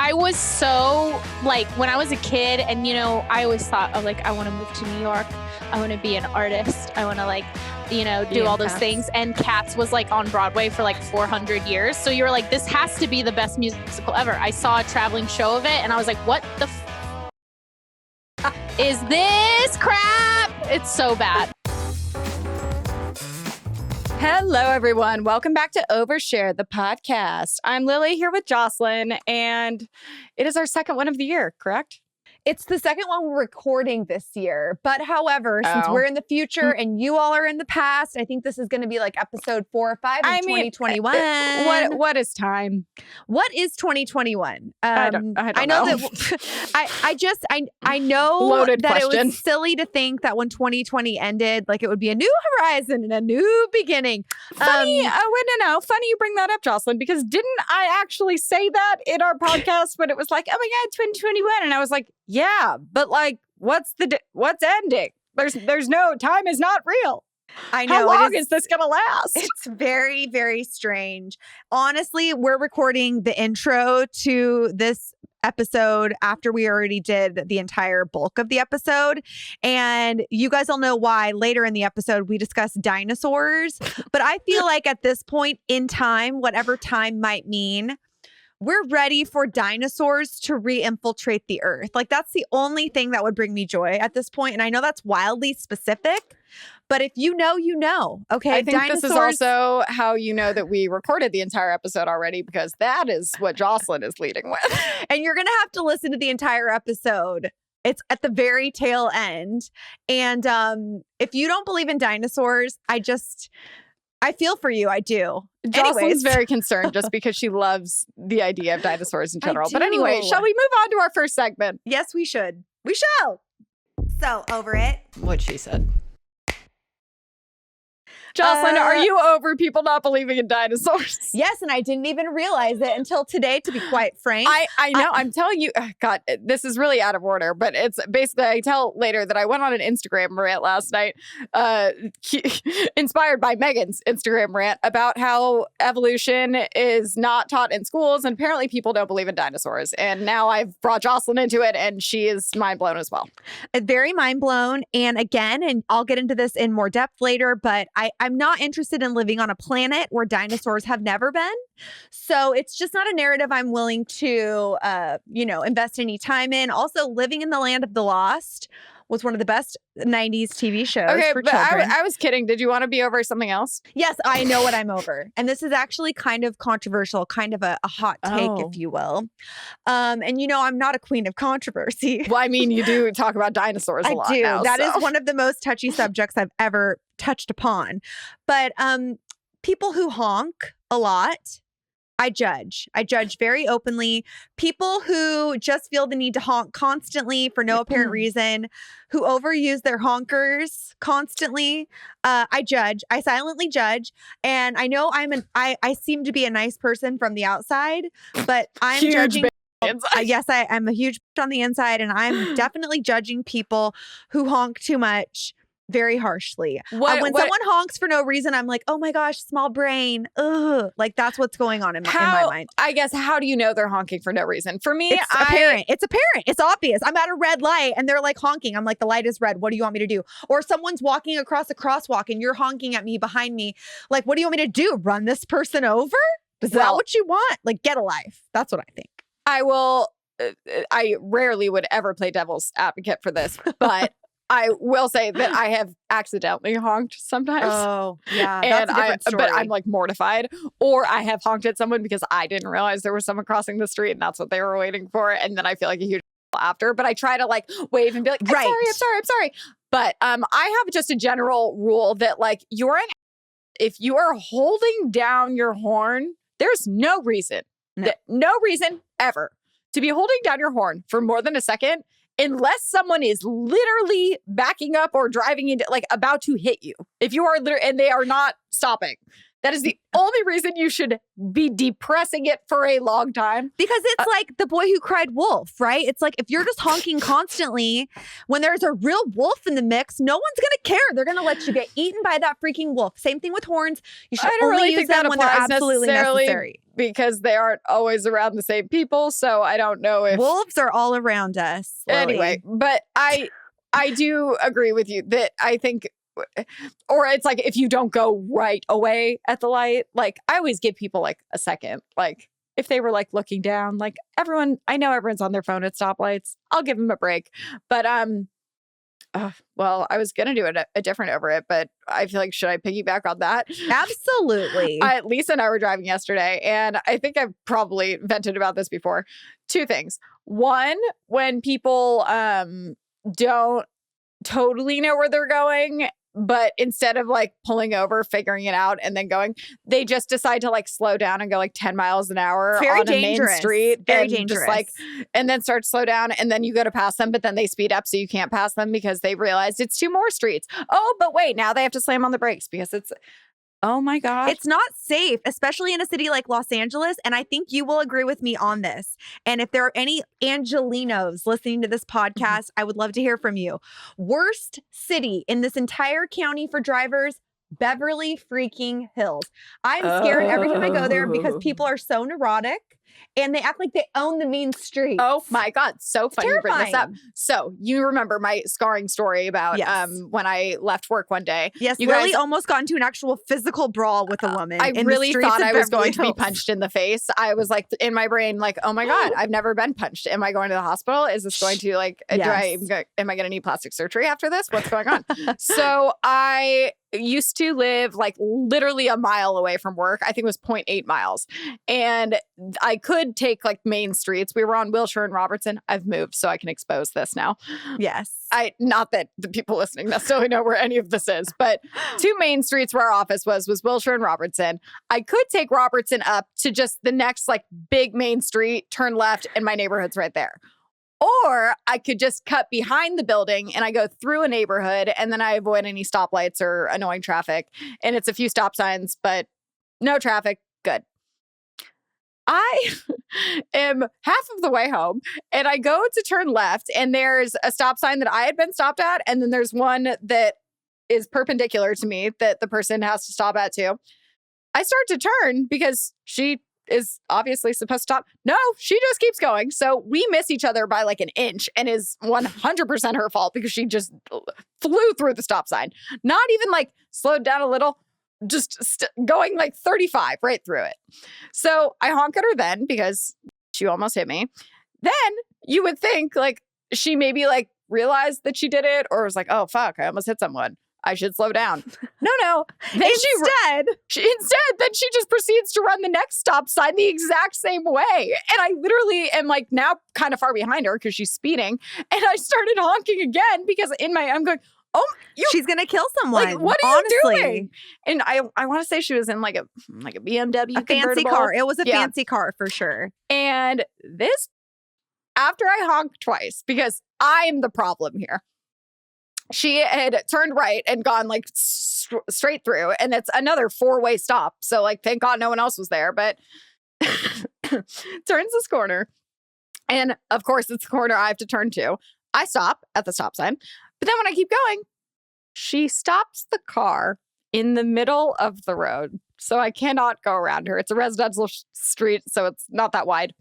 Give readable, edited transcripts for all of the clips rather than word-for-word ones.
I was so, like, when I was a kid and, you know, I always thought of, like, I want to move to New York. I want to be an artist. I want to, like, you know, do all those things. And Cats was, like, on Broadway for, like, 400 years. So you were like, this has to be the best musical ever. I saw a traveling show of it and I was like, what the is this crap? It's so bad. Hello, everyone. Welcome back to Overshare, the podcast. I'm Lily here with Jocelyn, and it is our second one of the year, correct? It's the second one we're recording this year. But however, since we're in the future and you all are in the past, I think this is going to be like episode 4 or 5 of 2021. What is time? What is 2021? I don't know. That I know Loaded that question. It was silly to think that when 2020 ended, like it would be a new horizon and a new beginning. Funny, funny you bring that up, Jocelyn, because didn't I actually say that in our podcast when it was like, oh my God, 2021? And I was like, yeah, but like, what's ending? There's no, time is not real. I know. How long is this going to last? It's very, very strange. Honestly, we're recording the intro to this episode after we already did the entire bulk of the episode. And you guys all know why later in the episode we discuss dinosaurs. But I feel like at this point in time, whatever time might mean, we're ready for dinosaurs to re-infiltrate the earth. Like that's the only thing that would bring me joy at this point. And I know that's wildly specific, but if you know, you know. Okay, I think this is also how you know that we recorded the entire episode already, because that is what Jocelyn is leading with. And you're going to have to listen to the entire episode. It's at the very tail end. And if you don't believe in dinosaurs, I feel for you. I do. Jocelyn's very concerned just because she loves the idea of dinosaurs in general. But anyway, shall we move on to our first segment? Yes, we should. We shall. So, over it. What she said. Jocelyn, are you over people not believing in dinosaurs? Yes, and I didn't even realize it until today, to be quite frank. I know. I'm telling you, God, this is really out of order, but it's basically, I tell later that I went on an Instagram rant last night, inspired by Megan's Instagram rant about how evolution is not taught in schools, and apparently people don't believe in dinosaurs. And now I've brought Jocelyn into it, and she is mind blown as well. Very mind blown. And again, and I'll get into this in more depth later, but I'm not interested in living on a planet where dinosaurs have never been. So it's just not a narrative I'm willing to, invest any time in. Also, living in the land of the lost was one of the best 90s TV shows for children. I was kidding. Did you want to be over something else? Yes, I know what I'm over. And this is actually kind of controversial, kind of a hot take, if you will. And I'm not a queen of controversy. Well, I mean, you do talk about dinosaurs a lot now. That is one of the most touchy subjects I've ever touched upon. But people who honk a lot, I judge very openly. People who just feel the need to honk constantly for no apparent reason, who overuse their honkers constantly, I judge. I silently judge. And I know I seem to be a nice person from the outside, but I'm huge judging. Yes, I'm a huge on the inside, and I'm definitely judging people who honk too much very harshly. When someone honks for no reason, I'm like, oh my gosh, small brain. Ugh. Like that's what's going on in my mind. I guess, how do you know they're honking for no reason? For me, it's apparent. It's apparent. It's obvious. I'm at a red light and they're like honking. I'm like, the light is red. What do you want me to do? Or someone's walking across a crosswalk and you're honking at me behind me. Like, what do you want me to do? Run this person over? Is that what you want? Like, get a life. That's what I think. I rarely would ever play devil's advocate for this, but I will say that I have accidentally honked sometimes. Oh, yeah. That's a different story. But I'm like mortified. Or I have honked at someone because I didn't realize there was someone crossing the street and that's what they were waiting for. And then I feel like a huge after. But I try to like wave and be like, I'm sorry. But I have just a general rule that like if you are holding down your horn, there's no reason ever to be holding down your horn for more than a second, unless someone is literally backing up or driving into, like, about to hit you. If you are and they are not stopping, That is the only reason you should be depressing it for a long time. Because it's like the boy who cried wolf, right? It's like if you're just honking constantly, when there's a real wolf in the mix, no one's going to care. They're going to let you get eaten by that freaking wolf. Same thing with horns. You should only use them when they're absolutely necessary. Because they aren't always around the same people. So I don't know if... Wolves are all around us. Lily. Anyway, but I do agree with you that I think... Or it's like if you don't go right away at the light, like I always give people like a second. Like if they were like looking down, like I know everyone's on their phone at stoplights. I'll give them a break. But well, I was gonna do a different over it, but I feel like should I piggyback on that? Absolutely. Lisa and I were driving yesterday, and I think I've probably vented about this before. Two things. One, when people don't totally know where they're going. But instead of like pulling over, figuring it out, and then going, they just decide to like slow down and go like 10 miles an hour on a main street. Very dangerous. Just like, and then start to slow down, and then you go to pass them, but then they speed up so you can't pass them because they realized it's 2 more streets. Oh, but wait, now they have to slam on the brakes because it's... Oh my God. It's not safe, especially in a city like Los Angeles. And I think you will agree with me on this. And if there are any Angelinos listening to this podcast, I would love to hear from you. Worst city in this entire county for drivers, Beverly freaking Hills. I'm scared every time I go there because people are so neurotic. And they act like they own the mean streets. Oh my God. So funny you bring this up. Terrifying. So you remember my scarring story about when I left work one day. Yes, you Lily guys, almost got into an actual physical brawl with a woman. I really thought I was going to be Hills. punched in the face. I was like in my brain, like, oh my God, I've never been punched. Am I going to the hospital? Is this going to like, am I going to need plastic surgery after this? What's going on? So I used to live like literally a mile away from work. I think it was 0.8 miles. And I could take like main streets. We were on Wilshire and Robertson. I've moved, so I can expose this now. Yes. Not that the people listening necessarily know where any of this is, but 2 main streets where our office was Wilshire and Robertson. I could take Robertson up to just the next like big main street, turn left, and my neighborhood's right there. Or I could just cut behind the building and I go through a neighborhood and then I avoid any stoplights or annoying traffic. And it's a few stop signs, but no traffic. Good. I am half of the way home and I go to turn left and there's a stop sign that I had been stopped at. And then there's one that is perpendicular to me that the person has to stop at too. I start to turn because she is obviously supposed to stop. No, she just keeps going. So we miss each other by like an inch and is 100% her fault because she just flew through the stop sign. Not even like slowed down a little, just going like 35 right through it. So I honk at her then because she almost hit me. Then you would think like she maybe like realized that she did it or was like, oh, fuck, I almost hit someone. I should slow down. No. Then instead, then she just proceeds to run the next stop sign the exact same way. And I literally am like now kind of far behind her because she's speeding. And I started honking again because I'm going, oh, she's going to kill someone. Like, what are you doing? And I want to say she was in like a BMW a fancy car. It was a fancy car for sure. And this, after I honked twice, because I'm the problem here. She had turned right and gone like straight through. And it's another 4-way stop. So like, thank God no one else was there. But turns this corner. And of course, it's the corner I have to turn to. I stop at the stop sign. But then when I keep going, she stops the car in the middle of the road. So I cannot go around her. It's a residential street, so it's not that wide.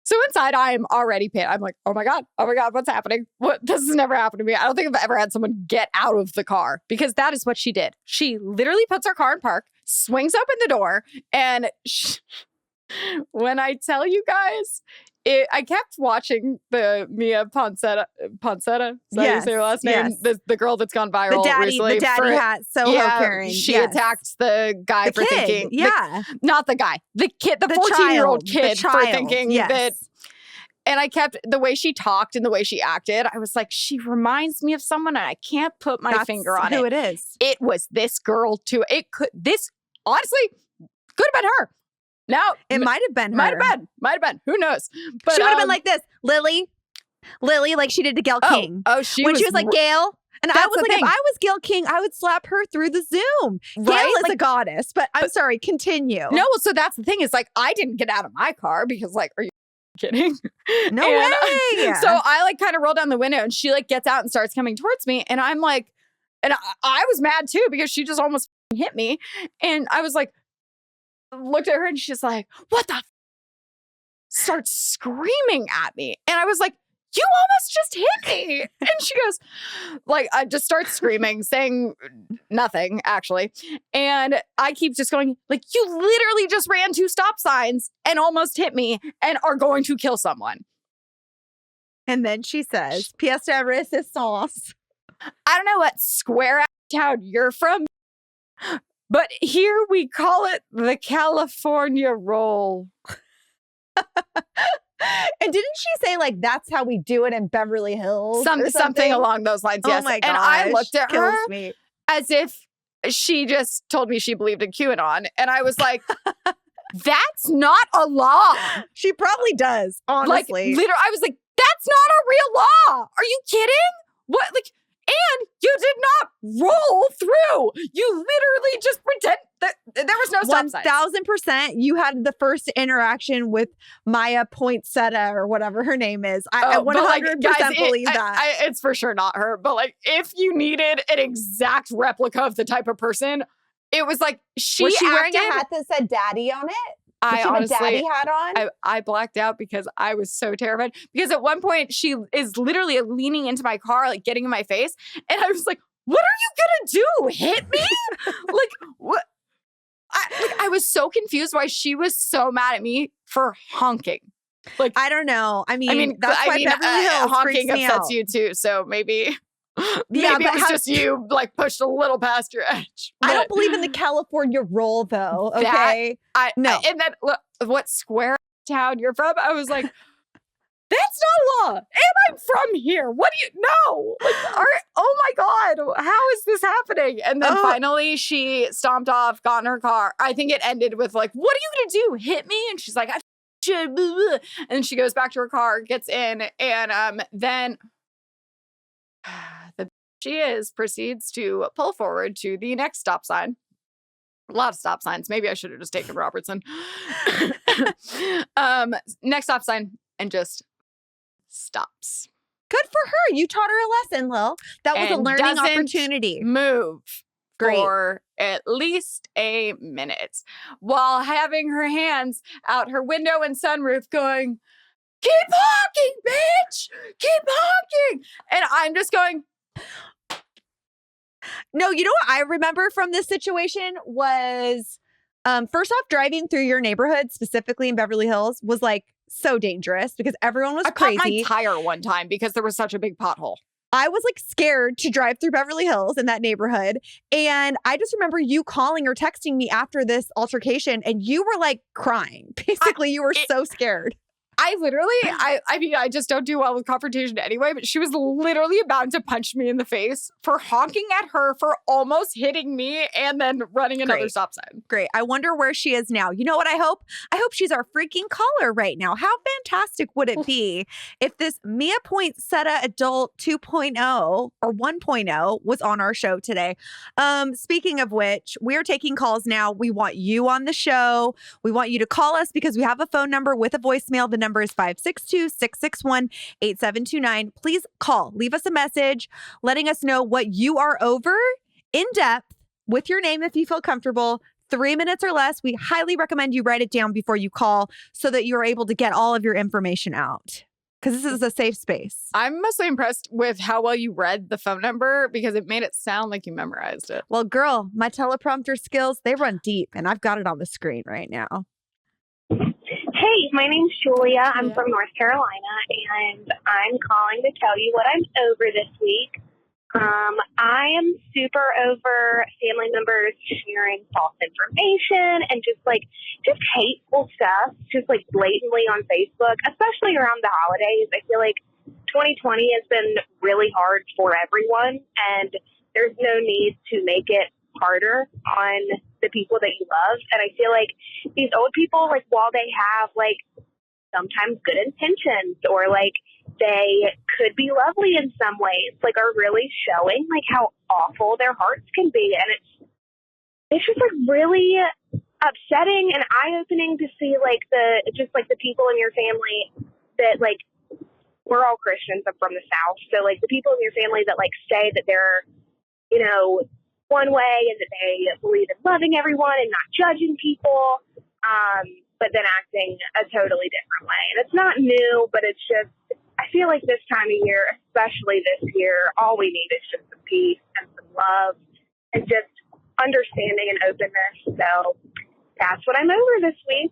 So inside, I am already pissed. I'm like, oh my God, what's happening? This has never happened to me. I don't think I've ever had someone get out of the car because that is what she did. She literally puts her car in park, swings open the door, and when I tell you guys, I kept watching the Mia Poncetta. Is that how you say her last name? Yes. The girl that's gone viral recently. The daddy hat, Karen. She attacked the guy for thinking. Yeah. Not the guy. The kid, the 14-year-old kid for thinking that. And I kept, the way she talked and the way she acted, I was like, she reminds me of someone and I can't put my finger on who it is. It was this girl too. Honestly, could have been her. Now it might have been her. Might have been. Who knows? But she would have been like this, Lily, like she did to Gail King. When she was like, Gail, And I was like, if I was Gail King, I would slap her through the Zoom. Gail is a goddess, but I'm sorry, continue. No, so that's the thing. Is like, I didn't get out of my car because like, are you kidding? No way. So I like kind of roll down the window and she like gets out and starts coming towards me. And I'm like, and I was mad too because she just almost hit me. And I was like, looked at her and she's like, what the starts screaming at me. And I was like, you almost just hit me. And she goes, like, I just start screaming, saying nothing, actually. And I keep just going, like, you literally just ran 2 stop signs and almost hit me and are going to kill someone. And then she says, pièce de résistance. I don't know what square town you're from, but here we call it the California roll. And didn't she say, like, that's how we do it in Beverly Hills? Something along those lines, yes. Oh my gosh. And I looked at her me. as if she just told me she believed in QAnon. And I was like, that's not a law. She probably does, honestly. Like, literally, I was like, that's not a real law. Are you kidding? What? Like, and you did not roll through. You literally just pretend that there was no stop sign. 1000%. You had the first interaction with Maya Poinsettia or whatever her name is. I 100% believe that. It's for sure not her. But like, if you needed an exact replica of the type of person, it was like was she wearing a hat that said "Daddy" on it? I honestly, daddy hat on? I blacked out because I was so terrified. Because at one point she is literally leaning into my car, like getting in my face. And I was like, what are you gonna do? Hit me? Like, what? I was so confused why she was so mad at me for honking. Like, I don't know. I mean that's why Beverly Hills honking freaks me upsets out. you too. So maybe Yeah, it was just you like pushed a little past your edge. I don't believe in the California roll though. Okay. No. And then look, what square town you're from? I was like, that's not law. And I'm from here. What do you know? Like, oh my God, how is this happening? And then finally she stomped off, got in her car. I think it ended with like, what are you gonna do? Hit me? And she's like, I should. And she goes back to her car, gets in, and then proceeds to pull forward to the next stop sign. A lot of stop signs. Maybe I should have just taken Robertson. Next stop sign and just stops. Good for her. You taught her a lesson, Lil. That was a learning opportunity. Move Great. For at least a minute while having her hands out her window and sunroof going, keep honking, bitch! Keep honking! And I'm just going, no, you know what I remember from this situation was, first off, driving through your neighborhood, specifically in Beverly Hills, was like so dangerous because everyone was crazy. I caught my tire one time because there was such a big pothole. I was like scared to drive through Beverly Hills in that neighborhood. And I just remember you calling or texting me after this altercation and you were like crying. Basically, you were so scared. I literally, I mean, I just don't do well with confrontation anyway, but she was literally about to punch me in the face for honking at her for almost hitting me and then running another stop sign. Great. I wonder where she is now. You know what I hope? I hope she's our freaking caller right now. How fantastic would it be if this Mia Poinsettia Adult 2.0 or 1.0 was on our show today? Speaking of which, we are taking calls now. We want you on the show. We want you to call us because we have a phone number with a voicemail. The number is 562-661-8729. Please call. Leave us a message letting us know what you are over in depth with your name if you feel comfortable. 3 minutes or less. We highly recommend you write it down before you call so that you're able to get all of your information out. Because this is a safe space. I'm mostly impressed with how well you read the phone number because it made it sound like you memorized it. Well, girl, my teleprompter skills, they run deep and I've got it on the screen right now. Hey, my name's Julia. I'm from North Carolina, and I'm calling to tell you what I'm over this week. I am super over family members sharing false information and just hateful stuff, just like blatantly on Facebook, especially around the holidays. I feel like 2020 has been really hard for everyone, and there's no need to make it harder on the people that you love. And I feel like these old people, like, while they have like sometimes good intentions or like they could be lovely in some ways, like are really showing like how awful their hearts can be. And it's just like really upsetting and eye-opening to see like the people in your family that like, we're all Christians. I'm from the South. So like the people in your family that like say that they're, you know, one way and that they believe in loving everyone and not judging people, but then acting a totally different way. And it's not new, but it's just, I feel like this time of year, especially this year, all we need is just some peace and some love and just understanding and openness. So that's what I'm over this week.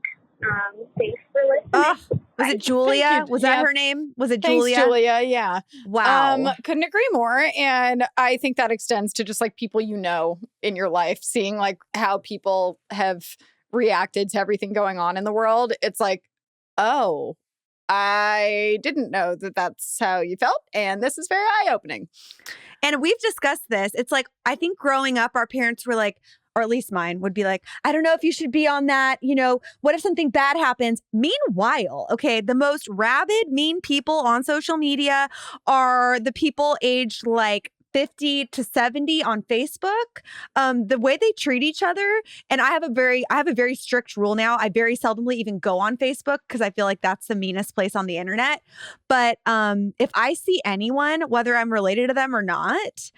Thanks for listening. Was it Julia? Was that her name? Was it Julia? Thanks, Julia. Yeah. Wow. Couldn't agree more. And I think that extends to just like people you know in your life, seeing like how people have reacted to everything going on in the world. It's like, oh, I didn't know that that's how you felt. And this is very eye-opening. And we've discussed this. It's like, I think growing up, our parents were like, or at least mine would be like, I don't know if you should be on that. You know, what if something bad happens? Meanwhile, okay, the most rabid, mean people on social media are the people aged like 50 to 70 on Facebook. The way they treat each other. And I have a very strict rule now. I very seldomly even go on Facebook because I feel like that's the meanest place on the internet. But if I see anyone, whether I'm related to them or not,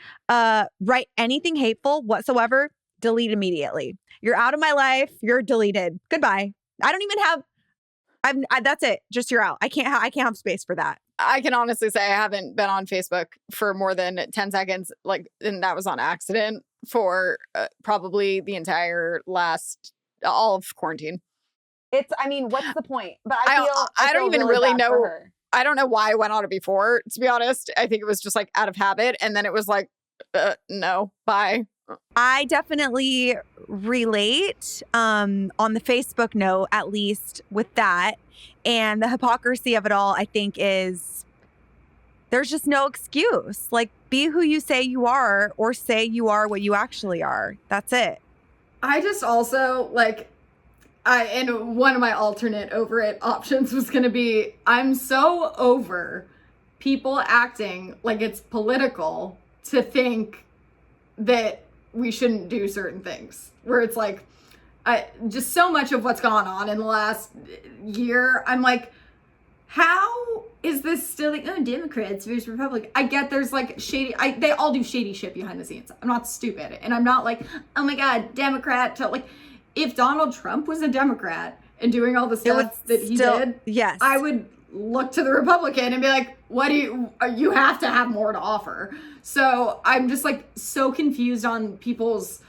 write anything hateful whatsoever, delete immediately. You're out of my life. You're deleted. Goodbye. I don't even have. That's it. Just you're out. I can't have space for that. I can honestly say I haven't been on Facebook for more than 10 seconds. Like, and that was on accident for probably the entire all of quarantine. I mean, what's the point? But I don't even really know. I don't know why I went on it before, to be honest. I think it was just like out of habit. And then it was like, no, bye. I definitely relate on the Facebook note, at least with that. And the hypocrisy of it all, I think, is there's just no excuse. Like, be who you say you are or say you are what you actually are. That's it. I just also and one of my alternate over it options was going to be, I'm so over people acting like it's political to think that we shouldn't do certain things, where it's like, just so much of what's gone on in the last year. I'm like, how is this still like, oh, Democrats versus Republicans? I get there's like shady, they all do shady shit behind the scenes. I'm not stupid. And I'm not like, oh my God, Democrat. Like, if Donald Trump was a Democrat and doing all the stuff that he did, yes, I would look to the Republican and be like, what do you have to have more to offer. So I'm just like so confused on people's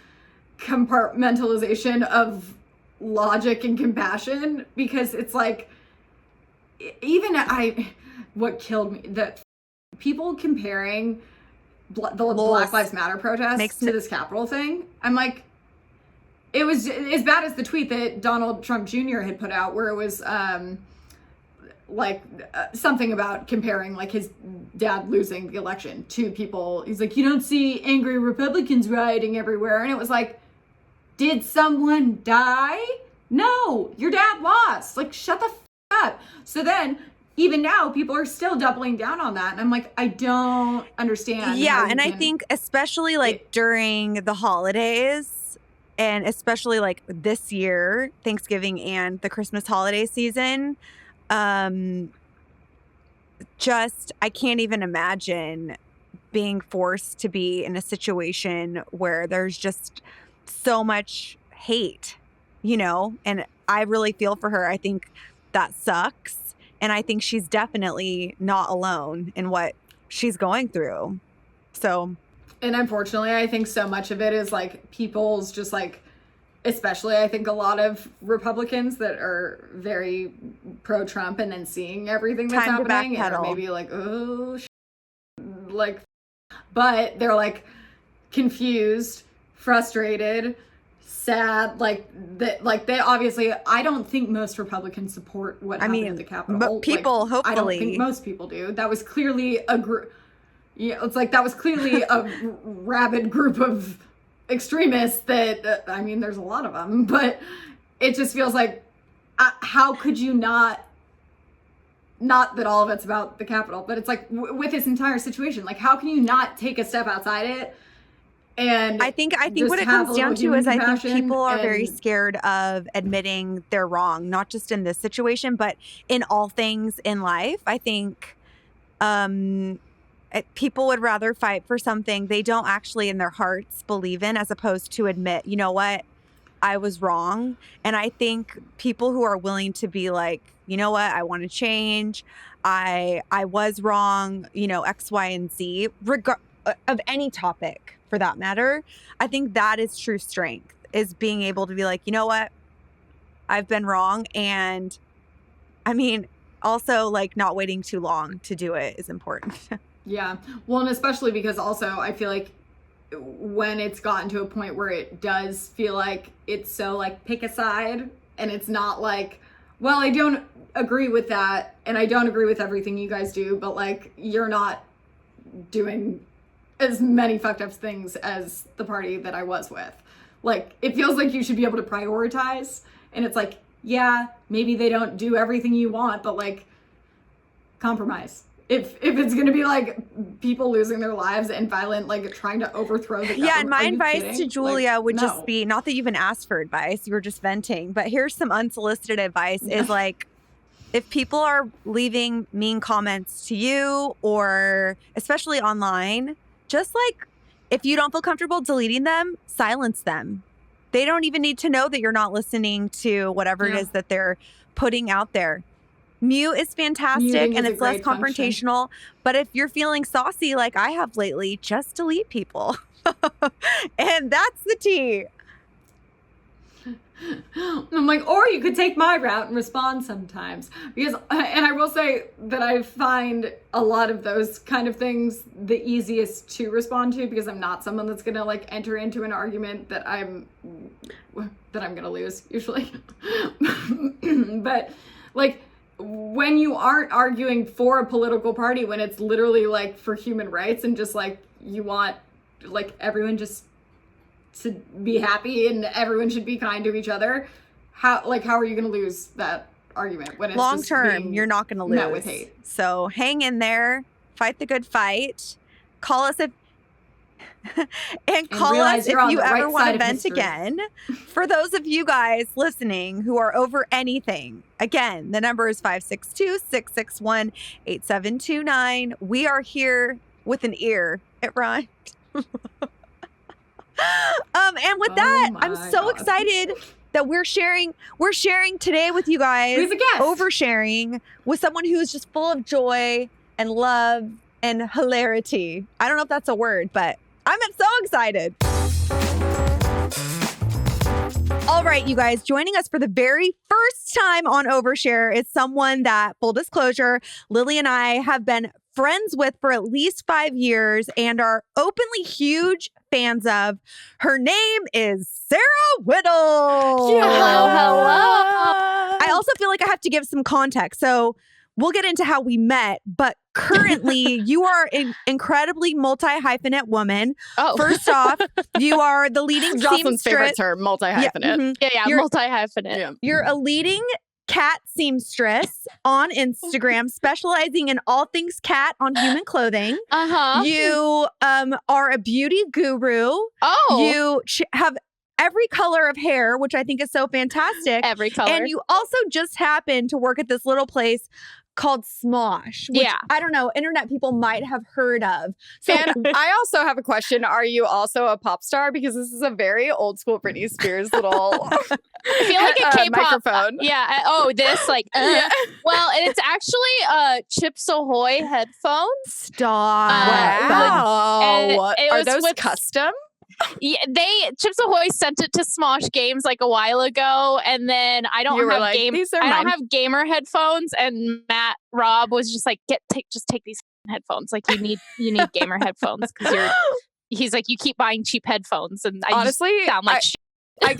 compartmentalization of logic and compassion, because it's like, even what killed me, that people comparing the Black Lives Matter protests to this Capitol thing. I'm like, it was as bad as the tweet that Donald Trump Jr. had put out, where it was something about comparing like his dad losing the election to people. He's like, you don't see angry Republicans rioting everywhere. And it was like, did someone die? No, your dad lost. Like, shut the up. So then, even now, people are still doubling down on that. And I'm like, I don't understand. Yeah, and I think especially like during the holidays, and especially like this year, Thanksgiving and the Christmas holiday season, I can't even imagine being forced to be in a situation where there's just so much hate, and I really feel for her. I think that sucks. And I think she's definitely not alone in what she's going through. So. And unfortunately, I think so much of it is like people's just like, especially I think a lot of Republicans that are very pro-Trump and then seeing everything that's happening and are maybe like, oh, like, but they're like confused, frustrated, sad, like that. Like, they obviously, I don't think most Republicans support what happened at the Capitol. But people, like, hopefully, I don't think most people do. That was clearly it's like that was clearly a rabid group of extremists that I mean, there's a lot of them, but it just feels like, how could you not not that all of it's about the Capitol, but it's like with this entire situation, like how can you not take a step outside it? And I think what it comes down to is I think people are very scared of admitting they're wrong, not just in this situation, but in all things in life. I think people would rather fight for something they don't actually in their hearts believe in, as opposed to admit, you know what, I was wrong. And I think people who are willing to be like, you know what, I want to change. I was wrong, X, Y, and Z, of any topic for that matter. I think that is true strength, is being able to be like, you know what, I've been wrong. And I mean, also like not waiting too long to do it is important. Yeah. Well, and especially because also I feel like when it's gotten to a point where it does feel like it's so like pick a side, and it's not like, well, I don't agree with that and I don't agree with everything you guys do, but like you're not doing as many fucked up things as the party that I was with. Like, it feels like you should be able to prioritize. And it's like, yeah, maybe they don't do everything you want, but like, compromise. If it's going to be like people losing their lives and violent, like trying to overthrow the government. Yeah, and my advice to Julia would just be, not that you even asked for advice, you were just venting, but here's some unsolicited advice is like, if people are leaving mean comments to you, or especially online, just like, if you don't feel comfortable deleting them, silence them. They don't even need to know that you're not listening to whatever it is that they're putting out there. Mute is fantastic and it's less confrontational. But if you're feeling saucy like I have lately, just delete people. And that's the tea. I'm like, or you could take my route and respond sometimes. Because, and I will say that I find a lot of those kind of things the easiest to respond to, because I'm not someone that's gonna like enter into an argument that I'm gonna lose usually. But like, when you aren't arguing for a political party, when it's literally like for human rights and just like you want like everyone just to be happy and everyone should be kind to each other, how are you going to lose that argument when it's long term? You're not going to lose. Met with hate. So hang in there, fight the good fight. Call us if call us if you ever want to vent again. For those of you guys listening who are over anything, again, the number is 562-661-8729. We are here with an ear. It rhymed. And with that, I'm so excited that we're sharing today with you guys. Who's a guest? Oversharing with someone who's just full of joy and love and hilarity. I don't know if that's a word, but I'm so excited. All right, you guys, joining us for the very first time on Overshare is someone that, full disclosure, Lily and I have been friends with for at least 5 years and are openly huge fans of. Her name is Sarah Whittle. Yeah. Hello. I also feel like I have to give some context. So we'll get into how we met, but currently you are an incredibly multi-hyphenate woman. Oh. First off, you are the leading Jocelyn's favorite seamstress. term, multi-hyphenate. Yeah, multi-hyphenate. Yeah. You're a leading cat seamstress on Instagram, specializing in all things cat on human clothing. Uh-huh. You are a beauty guru. Oh. You have every color of hair, which I think is so fantastic. Every color. And you also just happen to work at this little place called Smosh, which I don't know, internet people might have heard of. So And I also have a question. Are you also a pop star? Because this is a very old school Britney Spears little I feel like a K-pop microphone. Yeah. This like. Yeah. Well, and it's actually Chips Ahoy headphones. Stop. Wow. And it Are was those with- custom? Yeah, Chips Ahoy sent it to Smosh Games like a while ago, and then I don't have gamer headphones, and Rob was just like, just take these headphones. Like you need gamer headphones because he's like, you keep buying cheap headphones, and I honestly just sound like shit. I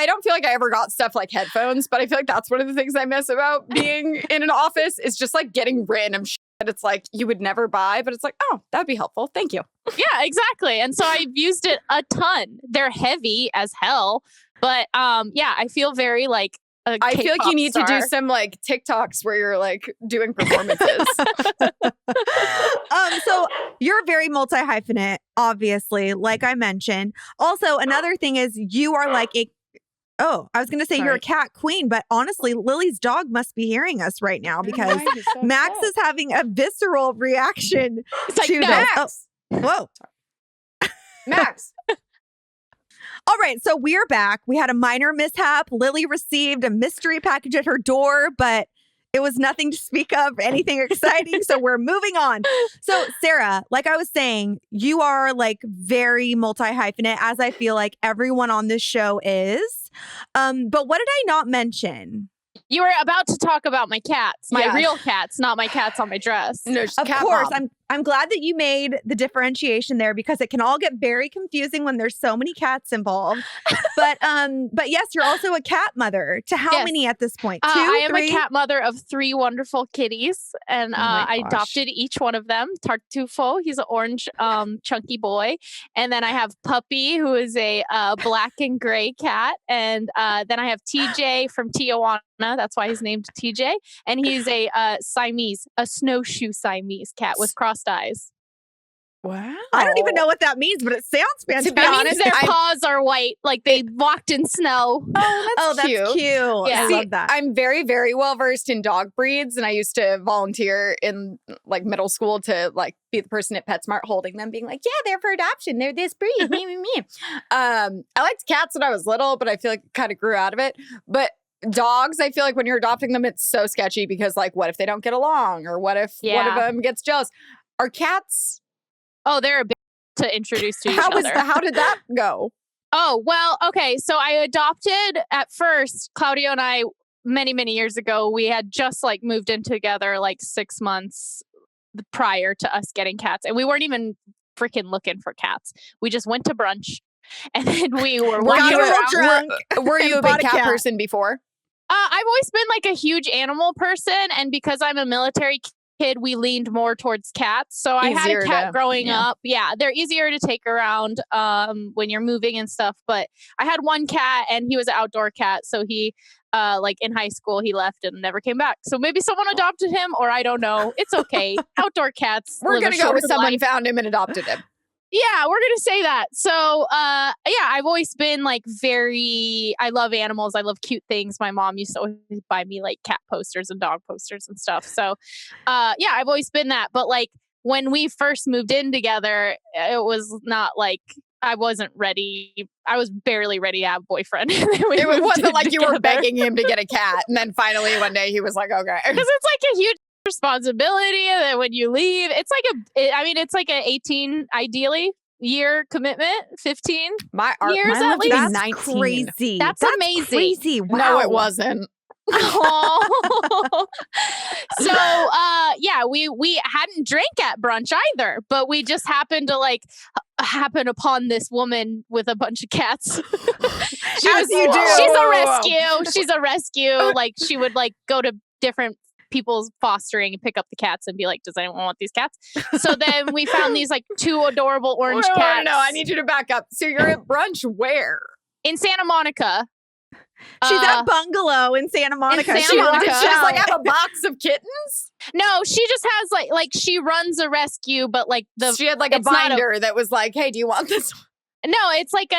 don't feel like I ever got stuff like headphones, but I feel like that's one of the things I miss about being in an office is just like getting random shit that it's like you would never buy, but it's like, oh, that'd be helpful. Thank you. Yeah, exactly. And so I've used it a ton. They're heavy as hell, but I feel very like I feel like you need to do some like TikToks where you're like doing performances. So you're very multi-hyphenate, obviously, like I mentioned. Also, another thing is you are like I was going to say you're a cat queen, but honestly, Lily's dog must be hearing us right now because Max is having a visceral reaction to this. Whoa. Max. All right, so we're back. We had a minor mishap. Lily received a mystery package at her door, but it was nothing to speak of, anything exciting. So we're moving on. So Sarah, like I was saying, you are like very multi-hyphenate, as I feel like everyone on this show is. But what did I not mention? You were about to talk about my cats, my real cats, not my cats on my dress. No, of course, I'm glad that you made the differentiation there because it can all get very confusing when there's so many cats involved. But yes, you're also a cat mother. To how many at this point? 2, I am 3? a cat mother of 3 wonderful kitties, and I adopted each one of them. Tartufo, he's an orange, chunky boy, and then I have Puppy, who is a black and gray cat, and then I have TJ from Tijuana. That's why he's named TJ, and he's a Siamese, a snowshoe Siamese cat with crossed eyes. Wow. I don't even know what that means, but it sounds fantastic. To be honest, their paws are white, like they walked in snow. Oh, that's cute. Yeah. I love that. I'm very, very well versed in dog breeds, and I used to volunteer in like middle school to like be the person at PetSmart holding them, being like, "Yeah, they're for adoption. They're this breed." me. I liked cats when I was little, but I feel like kind of grew out of it. But dogs, I feel like when you're adopting them, it's so sketchy because like, what if they don't get along, or what if one of them gets jealous? Are cats? Oh, they're a bit to introduce to each other. How did that go? Oh, well, okay. So I adopted at first, Claudio and I, many, many years ago, we had just like moved in together like 6 months prior to us getting cats. And we weren't even freaking looking for cats. We just went to brunch and then we were drunk. Were you a big cat person before? I've always been like a huge animal person. And because I'm a military kid, we leaned more towards cats. So I had a cat growing up. Yeah, they're easier to take around when you're moving and stuff. But I had one cat and he was an outdoor cat. So he, like in high school, he left and never came back. So maybe someone adopted him, or I don't know. It's okay. Outdoor cats. We're going to go with someone found him and adopted him. Yeah, we're going to say that. So, I've always been like I love animals. I love cute things. My mom used to always buy me like cat posters and dog posters and stuff. So, I've always been that. But like when we first moved in together, it was not like I wasn't ready. I was barely ready to have a boyfriend. It wasn't like you were begging him to get a cat. And then finally one day he was like, okay. Because it's like a huge responsibility that when you leave, it's like a 18 ideally year commitment, 15 years at least. That's 19. crazy. That's amazing. Crazy. Wow. No, it wasn't. So we hadn't drank at brunch either, but we just happened to happen upon this woman with a bunch of cats. She's a rescue. Like she would like go to different people's fostering and pick up the cats and be like, does anyone want these cats? So then we found these like 2 adorable orange cats. No, I need you to back up. So you're at brunch where? In Santa Monica. She's at Bungalow in Santa Monica. She's like, I have a box of kittens? No, she just has like she runs a rescue, but like she had like a binder that was like, hey, do you want this one? No, it's like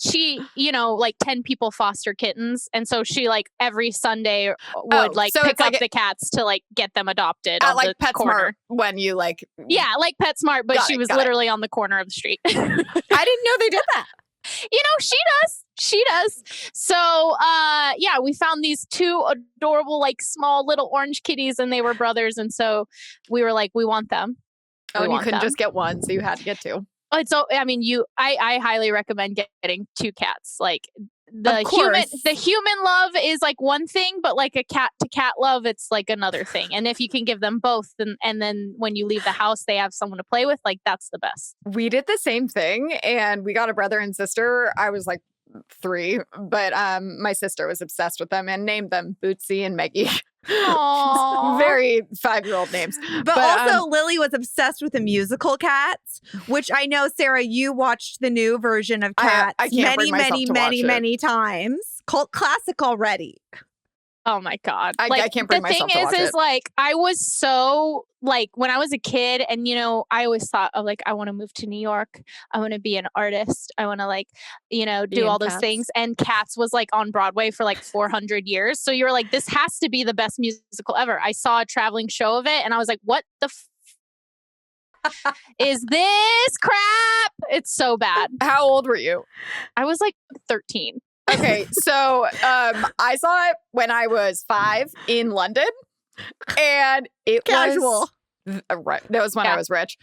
she, like 10 people foster kittens. And so she like every Sunday would pick up the cats to like get them adopted at on like the corner. When you like. Yeah, like PetSmart, but she was literally on the corner of the street. I didn't know they did that. She does. So, we found these 2 adorable, like small little orange kitties and they were brothers. And so we were like, we want them. And you couldn't just get one. So you had to get 2. I highly recommend getting 2 cats. Like the human love is like one thing, but like a cat to cat love, it's like another thing. And if you can give them both, and then when you leave the house, they have someone to play with, like that's the best. We did the same thing and we got a brother and sister. I was like 3, but my sister was obsessed with them and named them Bootsy and Meggie. Very 5-year-old names. But also Lily was obsessed with the musical Cats, which I know, Sarah, you watched the new version of Cats I can't bring myself to watch it. many times. Cult classic already. Oh my God. I can't bring myself to watch it. The thing is like, I was so like, when I was a kid and, I always thought of like, I want to move to New York. I want to be an artist. I want to like, do all those things. And Cats was like on Broadway for like 400 years. So you were like, this has to be the best musical ever. I saw a traveling show of it and I was like, what the is this crap? It's so bad. How old were you? I was like 13. Okay, so I saw it when I was 5 in London, and it Casual. was right. That was when I was rich.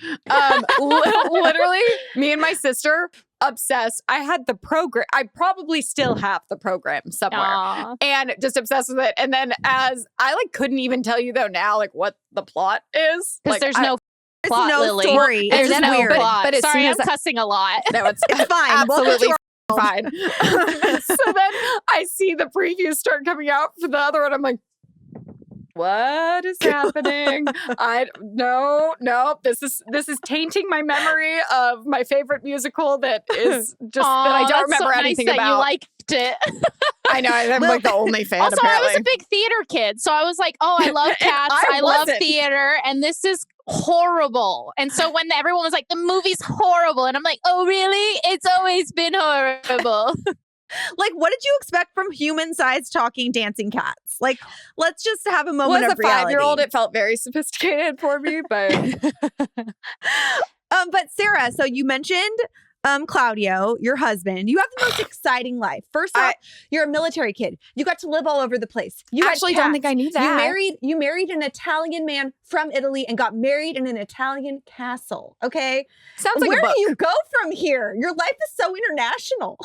Literally, me and my sister obsessed. I had the program. I probably still have the program somewhere, and just obsessed with it. And then as I like couldn't even tell you though now like what the plot is because like, there's no. Plot, no Lily. story. There's It's no weird. plot. But as sorry, soon I'm as cussing a lot. No, it's fine. Absolutely fine. So then I see the previews start coming out for the other one. I'm like, what is happening? No. This is tainting my memory of my favorite musical that is just that I don't remember so anything nice about. That you liked it. I know. I'm like the only fan. Also, apparently. I was a big theater kid, so I was like, "Oh, I love Cats. I love theater, and this is horrible." And so when everyone was like, "The movie's horrible," and I'm like, "Oh, really? It's always been horrible." Like, what did you expect from human-sized talking dancing cats? Like, let's just have a moment of reality. As a 5-year-old, it felt very sophisticated for me, but but Sarah, so you mentioned Claudio, your husband. You have the most exciting life. First off, you're a military kid. You got to live all over the place. You actually don't think I need that. You married an Italian man from Italy and got married in an Italian castle. Okay, sounds like where a book. do you go from here? Your life is so international.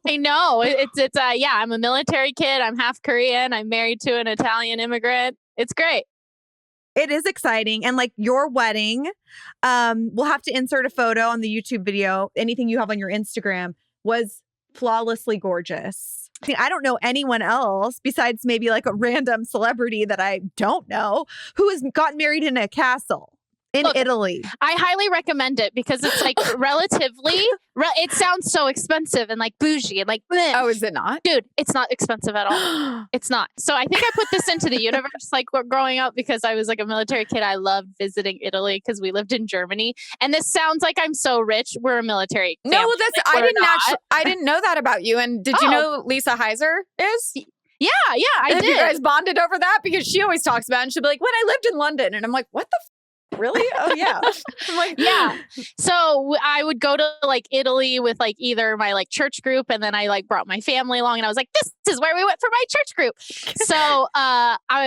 I know. I'm a military kid. I'm half Korean. I'm married to an Italian immigrant. It's great. It is exciting. And like your wedding, we'll have to insert a photo on the YouTube video. Anything you have on your Instagram was flawlessly gorgeous. I don't know anyone else besides maybe like a random celebrity that I don't know who has gotten married in a castle. In Italy. I highly recommend it because it's like relatively, it sounds so expensive and like bougie and like, bleh. Oh, is it not? Dude, it's not expensive at all. It's not. So I think I put this into the universe like growing up because I was like a military kid. I loved visiting Italy because we lived in Germany. And this sounds like I'm so rich. We're a military family. No, I didn't know that about you. And did you know Lisa Heiser is? Yeah, I did. You guys bonded over that? Because she always talks about it and she'll be like, when I lived in London. And I'm like, what the really? Oh yeah. I'm like, yeah. So I would go to like Italy with like either my like church group, and then I like brought my family along, and I was like, this is where we went for my church group. So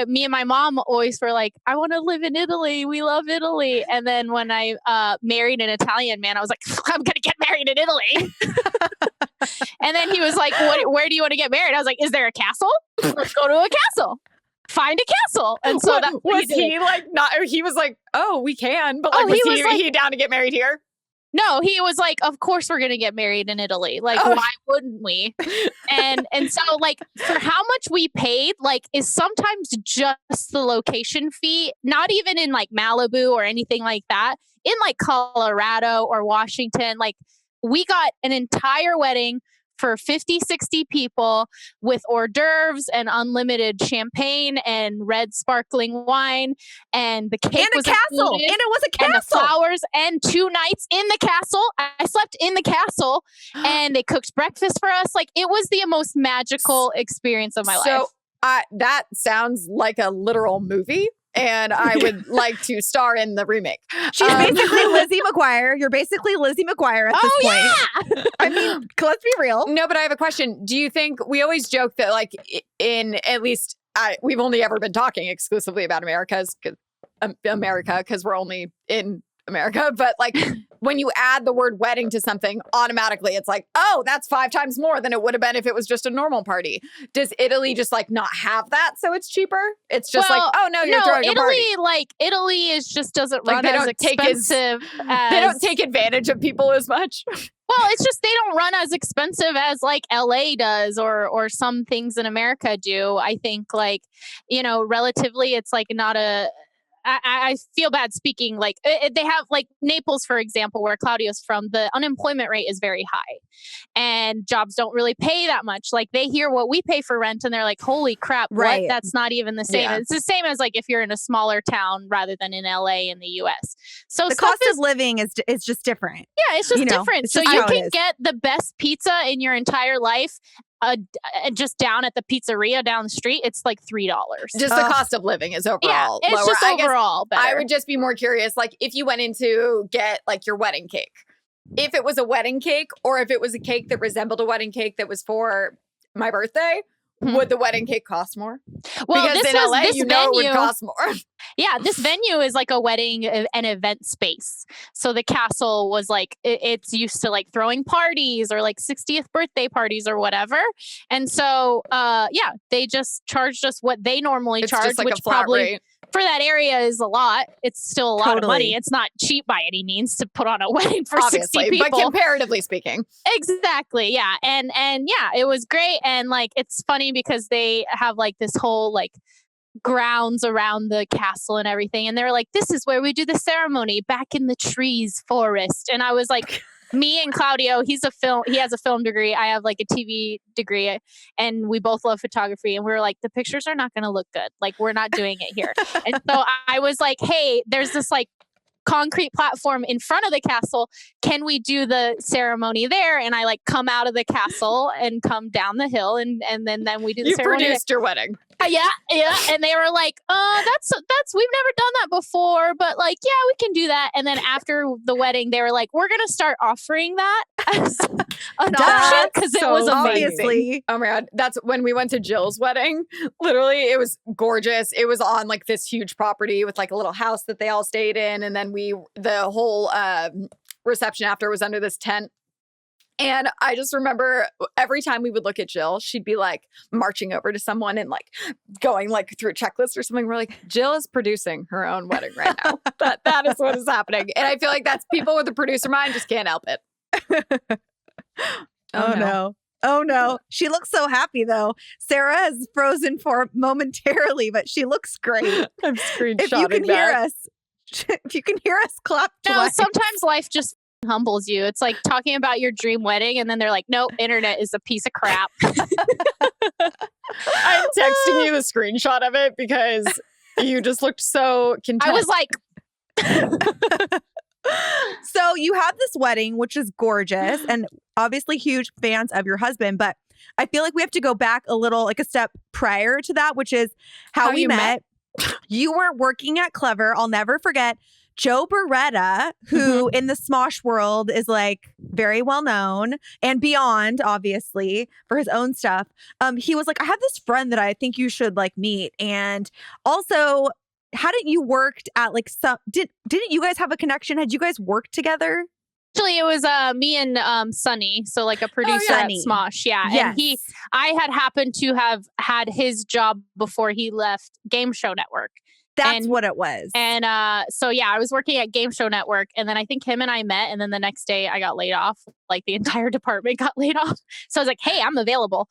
me and my mom always were like, I want to live in Italy. We love Italy. And then when I married an Italian man, I was like, I'm gonna get married in Italy. And then he was like, where do you want to get married? I was like, is there a castle? Let's go to a castle. Find a castle. And so that was he like not he was like, oh, we can, but like was he down to get married here? No, he was like, of course we're gonna get married in Italy. Like, why wouldn't we? And so like for how much we paid, like is sometimes just the location fee, not even in like Malibu or anything like that. In like Colorado or Washington, like we got an entire wedding for 50, 60 people with hors d'oeuvres and unlimited champagne and red sparkling wine. And the cake was a castle. And it was a castle. And the flowers and 2 nights in the castle. I slept in the castle and they cooked breakfast for us. Like it was the most magical experience of my life. So that sounds like a literal movie. And I would like to star in the remake. She's basically Lizzie McGuire. You're basically Lizzie McGuire at this point. Yeah! I mean, let's be real. No, but I have a question. Do you think we always joke that like in at least we've only ever been talking exclusively about America because we're only in America. But like when you add the word wedding to something, automatically it's like, oh, that's 5 times more than it would have been if it was just a normal party. Does Italy just like not have that, so it's cheaper? It's just like, oh no, you're throwing a party. Italy is just doesn't like, run as expensive as they don't take advantage of people as much. Well, it's just they don't run as expensive as like LA does or some things in America do. I think like, relatively it's like not I feel bad speaking. Like they have like Naples, for example, where Claudio's from. The unemployment rate is very high, and jobs don't really pay that much. Like they hear what we pay for rent, and they're like, "Holy crap! Right. What? That's not even the same." Yeah. It's the same as like if you're in a smaller town rather than in LA in the US. So The cost of living is just different. yeah, it's just different. it's So just you how it can is. get the best pizza in your entire life. Just down at the pizzeria down the street, it's like $3. Just the cost of living is overall it's lower. just I guess overall better. I would just be more curious, like if you went in to get like your wedding cake, if it was a wedding cake or if it was a cake that resembled a wedding cake that was for my birthday, would the wedding cake cost more? Well, because this in was LA, this you know venue. it would cost more. Yeah, this venue is like a wedding and event space. So the castle was like, it's used to like throwing parties or like 60th birthday parties or whatever. And so, yeah, they just charged us what they normally It's charge, just like which a flat probably rate. for that area is a lot. It's still a lot of Totally. money. It's not cheap by any means to put on a wedding for 60 Obviously, people. but comparatively speaking. Exactly. Yeah. And yeah, it was great. And like, it's funny because they have like this whole like grounds around the castle and everything. And they were like, this is where we do the ceremony back in the trees forest. And I was like, me and Claudio, he has a film degree. I have like a TV degree, and we both love photography. And we were like, the pictures are not going to look good. Like, we're not doing it here. And so I was like, hey, there's this like concrete platform in front of the castle. Can we do the ceremony there? And I like come out of the castle and come down the hill, and then we do the You ceremony. produced your wedding. Yeah. And they were like, that's we've never done that before, but like, yeah, we can do that. And then after the wedding, they were like, we're gonna start offering that as an option because it was amazing. Obviously. Oh my God. That's when we went to Jill's wedding. Literally, it was gorgeous. It was on like this huge property with like a little house that they all stayed in. And then the whole reception after was under this tent. And I just remember every time we would look at Jill, she'd be like marching over to someone and like going like through a checklist or something. We're like, Jill is producing her own wedding right now. that is what is happening. And I feel like that's people with a producer mind just can't help it. Oh no. Oh no. She looks so happy though. Sarah has frozen for momentarily, but she looks great. I'm screenshotting If you can hear us, clap No, twice. sometimes life just humbles you. It's like talking about your dream wedding, and then they're like, nope, internet is a piece of crap. I'm texting you the screenshot of it because you just looked so content. I was like, So you have this wedding, which is gorgeous, and obviously huge fans of your husband, but I feel like we have to go back a little, like a step prior to that, which is how we you met. You were working at Clever. I'll never forget Joe Beretta, who in the Smosh world is like very well known and beyond, obviously, for his own stuff. He was like, I have this friend that I think you should like meet. And also, hadn't you worked at like didn't you guys have a connection? Had you guys worked together? actually, it was me and Sunny, so like a producer at Sunny. Smosh, yeah. Yes. And I had happened to have had his job before he left Game Show Network. That's what it was. And so yeah, I was working at Game Show Network, and then I think him and I met, and then the next day I got laid off. Like the entire department got laid off. So I was like, hey, I'm available.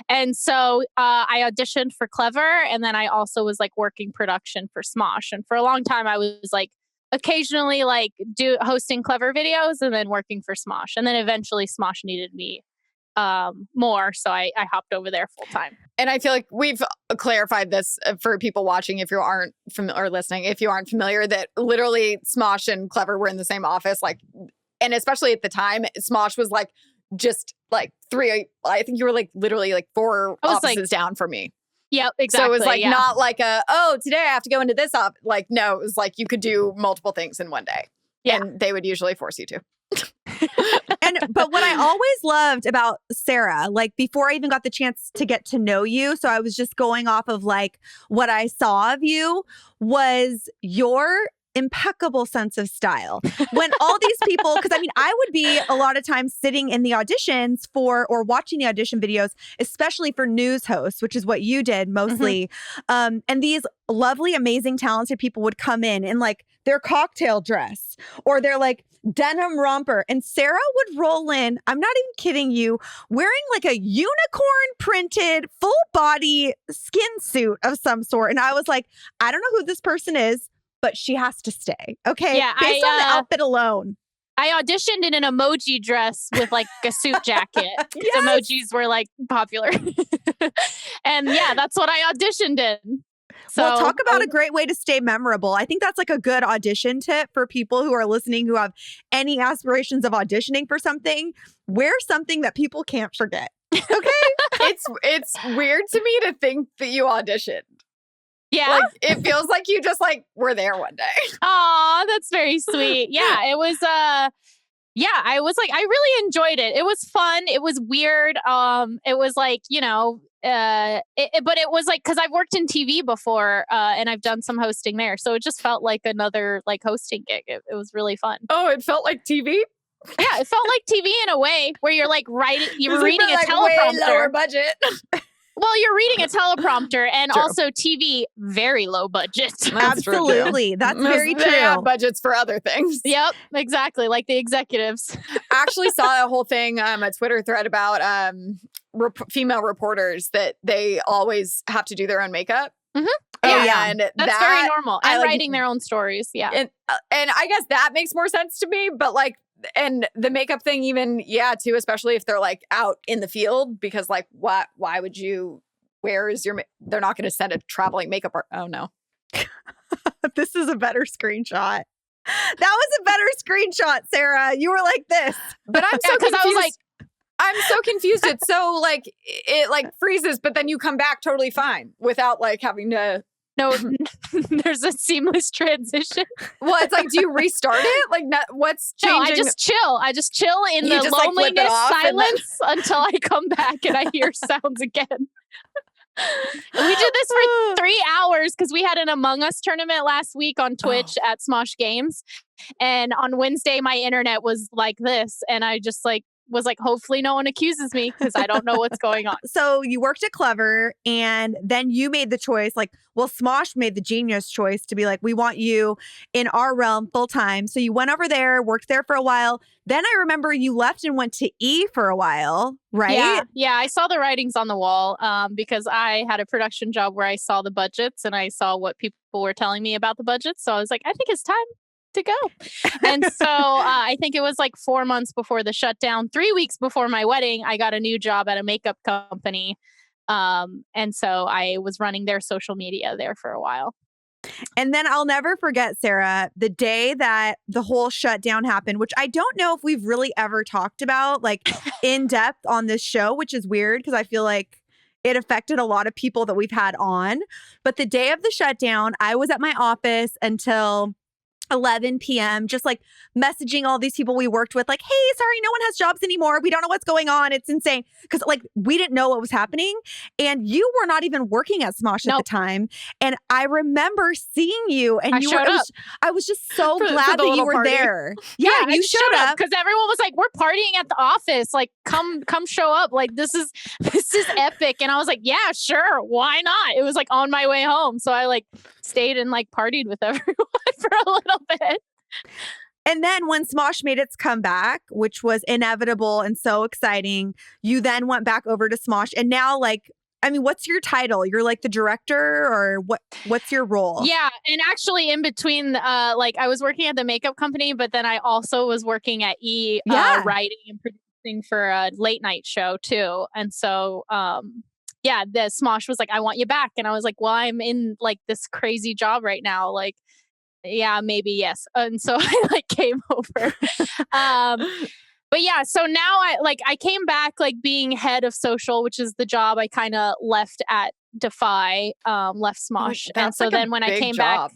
And so I auditioned for Clever, and then I also was like working production for Smosh. And for a long time I was like occasionally like hosting Clever videos and then working for Smosh. And then eventually Smosh needed me more, so I hopped over there full time. And I feel like we've clarified this for people watching, if you aren't or listening, if you aren't familiar, that literally Smosh and Clever were in the same office. Like, and especially at the time, Smosh was like just like three. I think you were like literally like four offices down from me. Yep, exactly. So it was like not like today I have to go into this op. Like, no, it was like you could do multiple things in one day. Yeah. And they would usually force you to. But what I always loved about Sarah, like before I even got the chance to get to know you, so I was just going off of like what I saw of you, was your impeccable sense of style. When all these people, because I mean, I would be a lot of times sitting in the auditions or watching the audition videos, especially for news hosts, which is what you did mostly. And these lovely, amazing, talented people would come in like their cocktail dress or their like denim romper. And Sarah would roll in, I'm not even kidding you, wearing like a unicorn printed full body skin suit of some sort. And I was like, I don't know who this person is, but she has to stay. Okay. Yeah, Based on the outfit alone. I auditioned in an emoji dress with like a suit jacket. Yes. Emojis were like popular. And yeah, that's what I auditioned in. So well, talk about a great way to stay memorable. I think that's like a good audition tip for people who are listening who have any aspirations of auditioning for something. Wear something that people can't forget. Okay. It's weird to me to think that you auditioned. Yeah. Like, it feels like you just like were there one day. Aw, that's very sweet. Yeah, it was I was like, I really enjoyed it. It was fun. It was weird. It was like, but it was like, cause I've worked in TV before, and I've done some hosting there. So it just felt like another like hosting gig. It was really fun. Oh, it felt like TV? Yeah, it felt like TV in a way where you're like you're reading a like teleprompter. Way lower budget. Well, you're reading a teleprompter and True. also TV, very low budget. Absolutely. That's very true. They have budgets for other things. Yep, exactly. Like the executives. I actually saw a whole thing, a Twitter thread about female reporters that they always have to do their own makeup. Mm-hmm. Yeah. And that's very normal. And writing their own stories. Yeah. And I guess that makes more sense to me. But like, and the makeup thing even, too, especially if they're like out in the field, because like, why would you, they're not going to send a traveling makeup oh no. This is a better screenshot. That was a better screenshot, Sarah. You were like this. But I'm so confused. I was like, I'm so confused. It's so like, it like freezes, but then you come back totally fine without like having to. No, there's a seamless transition. Well, it's like, do you restart it? Like, what's changing? No, I just chill in the just, like, flip it loneliness, off silence until I come back and I hear sounds again. We did this for 3 hours because we had an Among Us tournament last week on Twitch at Smosh Games. And on Wednesday, my internet was like this. And I just like was like, hopefully no one accuses me because I don't know what's going on. So you worked at Clever and then you made the choice, Smosh made the genius choice to be like, we want you in our realm full time. So you went over there, worked there for a while. Then I remember you left and went to E for a while, right? Yeah. I saw the writings on the wall because I had a production job where I saw the budgets and I saw what people were telling me about the budgets. So I was like, I think it's time to go. And so I think it was like 4 months before the shutdown, 3 weeks before my wedding, I got a new job at a makeup company. And so I was running their social media there for a while. And then I'll never forget, Sarah, the day that the whole shutdown happened, which I don't know if we've really ever talked about like in depth on this show, which is weird because I feel like it affected a lot of people that we've had on. But the day of the shutdown, I was at my office until 11 p.m. just like messaging all these people we worked with like, hey, sorry, no one has jobs anymore. We don't know what's going on. It's insane. Because like we didn't know what was happening. And you were not even working at Smosh at the time. And I remember seeing you and I was just so glad that you were there. Yeah, you showed up. Because everyone was like, we're partying at the office. Like, come show up. Like, this is epic. And I was like, yeah, sure. Why not? It was like on my way home. So I like stayed and like partied with everyone for a little bit. And then when Smosh made its comeback, which was inevitable and so exciting, you then went back over to Smosh. And now, like, I mean, what's your title? You're like the director or what's your role? Yeah. And actually in between, like I was working at the makeup company, but then I also was working at E writing and producing for a late night show too. And so, the Smosh was like, I want you back. And I was like, well, I'm in like this crazy job right now. Like, yeah, maybe yes. And so I like came over. But yeah, so now I came back like being head of social, which is the job I kind of left at Defy, left Smosh. And so like then when I came back,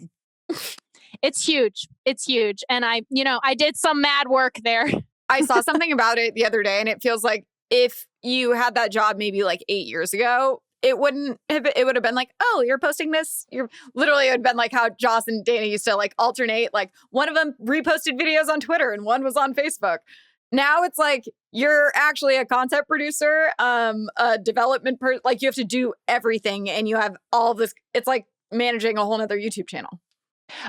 it's huge. It's huge. And I did some mad work there. I saw something about it the other day and it feels like if you had that job maybe like 8 years ago, it would have been like, oh, you're posting this. It would have been like how Joss and Dana used to like alternate. Like one of them reposted videos on Twitter and one was on Facebook. Now it's like you're actually a content producer, a development person. Like you have to do everything and you have all this. It's like managing a whole nother YouTube channel.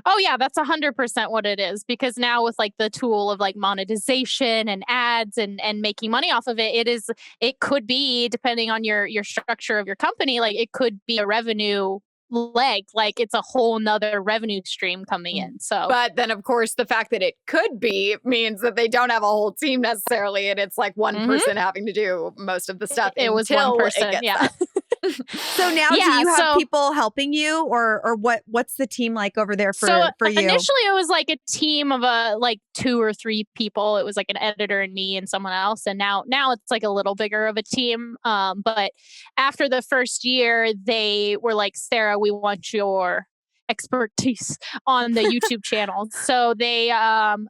Oh yeah, that's 100% what it is. Because now with like the tool of like monetization and ads and making money off of it, it could be, depending on your structure of your company, like it could be a revenue leg. Like it's a whole nother revenue stream coming in. So, but then of course the fact that it could be means that they don't have a whole team necessarily, and it's like one person having to do most of the stuff. It was one person. Yeah. So now do you have people helping you, or what's the team like over there for you? Initially it was like a team of like 2 or 3 people. It was like an editor and me and someone else. And now it's like a little bigger of a team. But after the first year, they were like, Sarah, we want your expertise on the YouTube channel. So they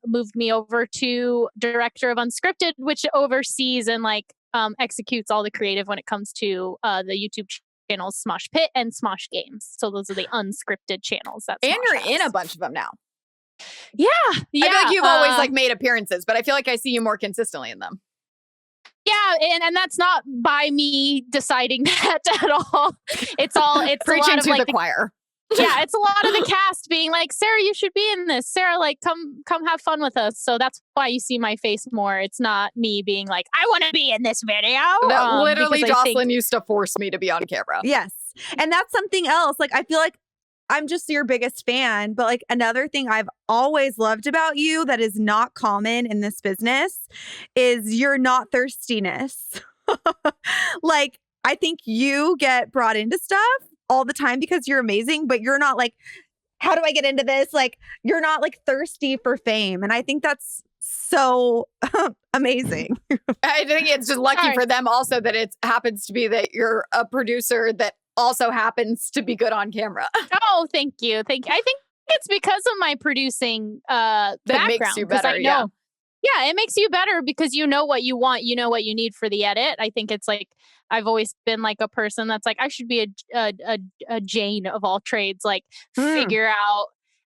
moved me over to director of unscripted, which oversees and like executes all the creative when it comes to the YouTube channels Smosh Pit and Smosh Games. So those are the unscripted channels. And you're in a bunch of them now. Yeah. I feel like you've always like made appearances, but I feel like I see you more consistently in them. Yeah, and that's not by me deciding that at all. It's preaching to like the choir. Yeah, it's a lot of the cast being like, Sarah, you should be in this. Sarah, like, come have fun with us. So that's why you see my face more. It's not me being like, I want to be in this video. That literally Jocelyn used to force me to be on camera. Yes. And that's something else. Like, I feel like I'm just your biggest fan. But like another thing I've always loved about you that is not common in this business is your not thirstiness. Like, I think you get brought into stuff all the time because you're amazing, but you're not like, how do I get into this? Like, you're not like thirsty for fame. And I think that's so amazing. I think it's just lucky for them also that it happens to be that you're a producer that also happens to be good on camera. Oh, thank you. Thank you. I think it's because of my producing that background. Makes you better, Yeah, it makes you better because you know what you want, you know what you need for the edit. I think it's like I've always been like a person that's like I should be a Jane of all trades, like figure out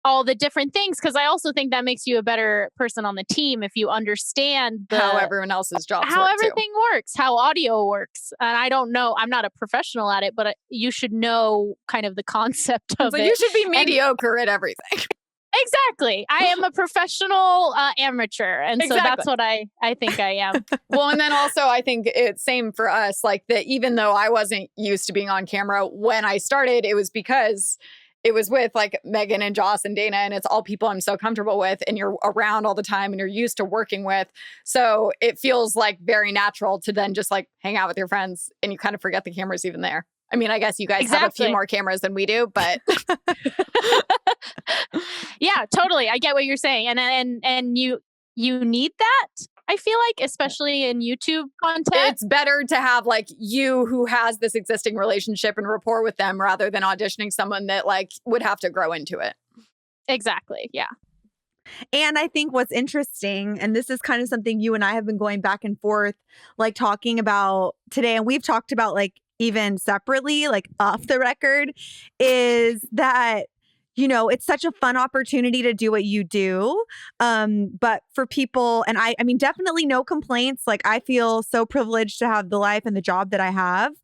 all the different things, because I also think that makes you a better person on the team if you understand how everyone else's jobs how work everything works, how audio works. And I don't know, I'm not a professional at it, but you should know kind of the concept of it. You should be mediocre at everything. Exactly. I am a professional amateur. And so that's what I think I am. Well, and then also I think it's same for us, like that even though I wasn't used to being on camera when I started, it was because it was with like Megan and Joss and Dana, and it's all people I'm so comfortable with and you're around all the time and you're used to working with. So it feels like very natural to then just like hang out with your friends and you kind of forget the camera's even there. I mean, I guess you guys have a few more cameras than we do, but yeah, totally. I get what you're saying. And you need that, I feel like, especially in YouTube content. It's better to have like you who has this existing relationship and rapport with them rather than auditioning someone that like would have to grow into it. Exactly. Yeah. And I think what's interesting, and this is kind of something you and I have been going back and forth, like talking about today, and we've talked about like even separately, like off the record, is that, you know, it's such a fun opportunity to do what you do. But for people, and I mean, definitely no complaints. Like, I feel so privileged to have the life and the job that I have.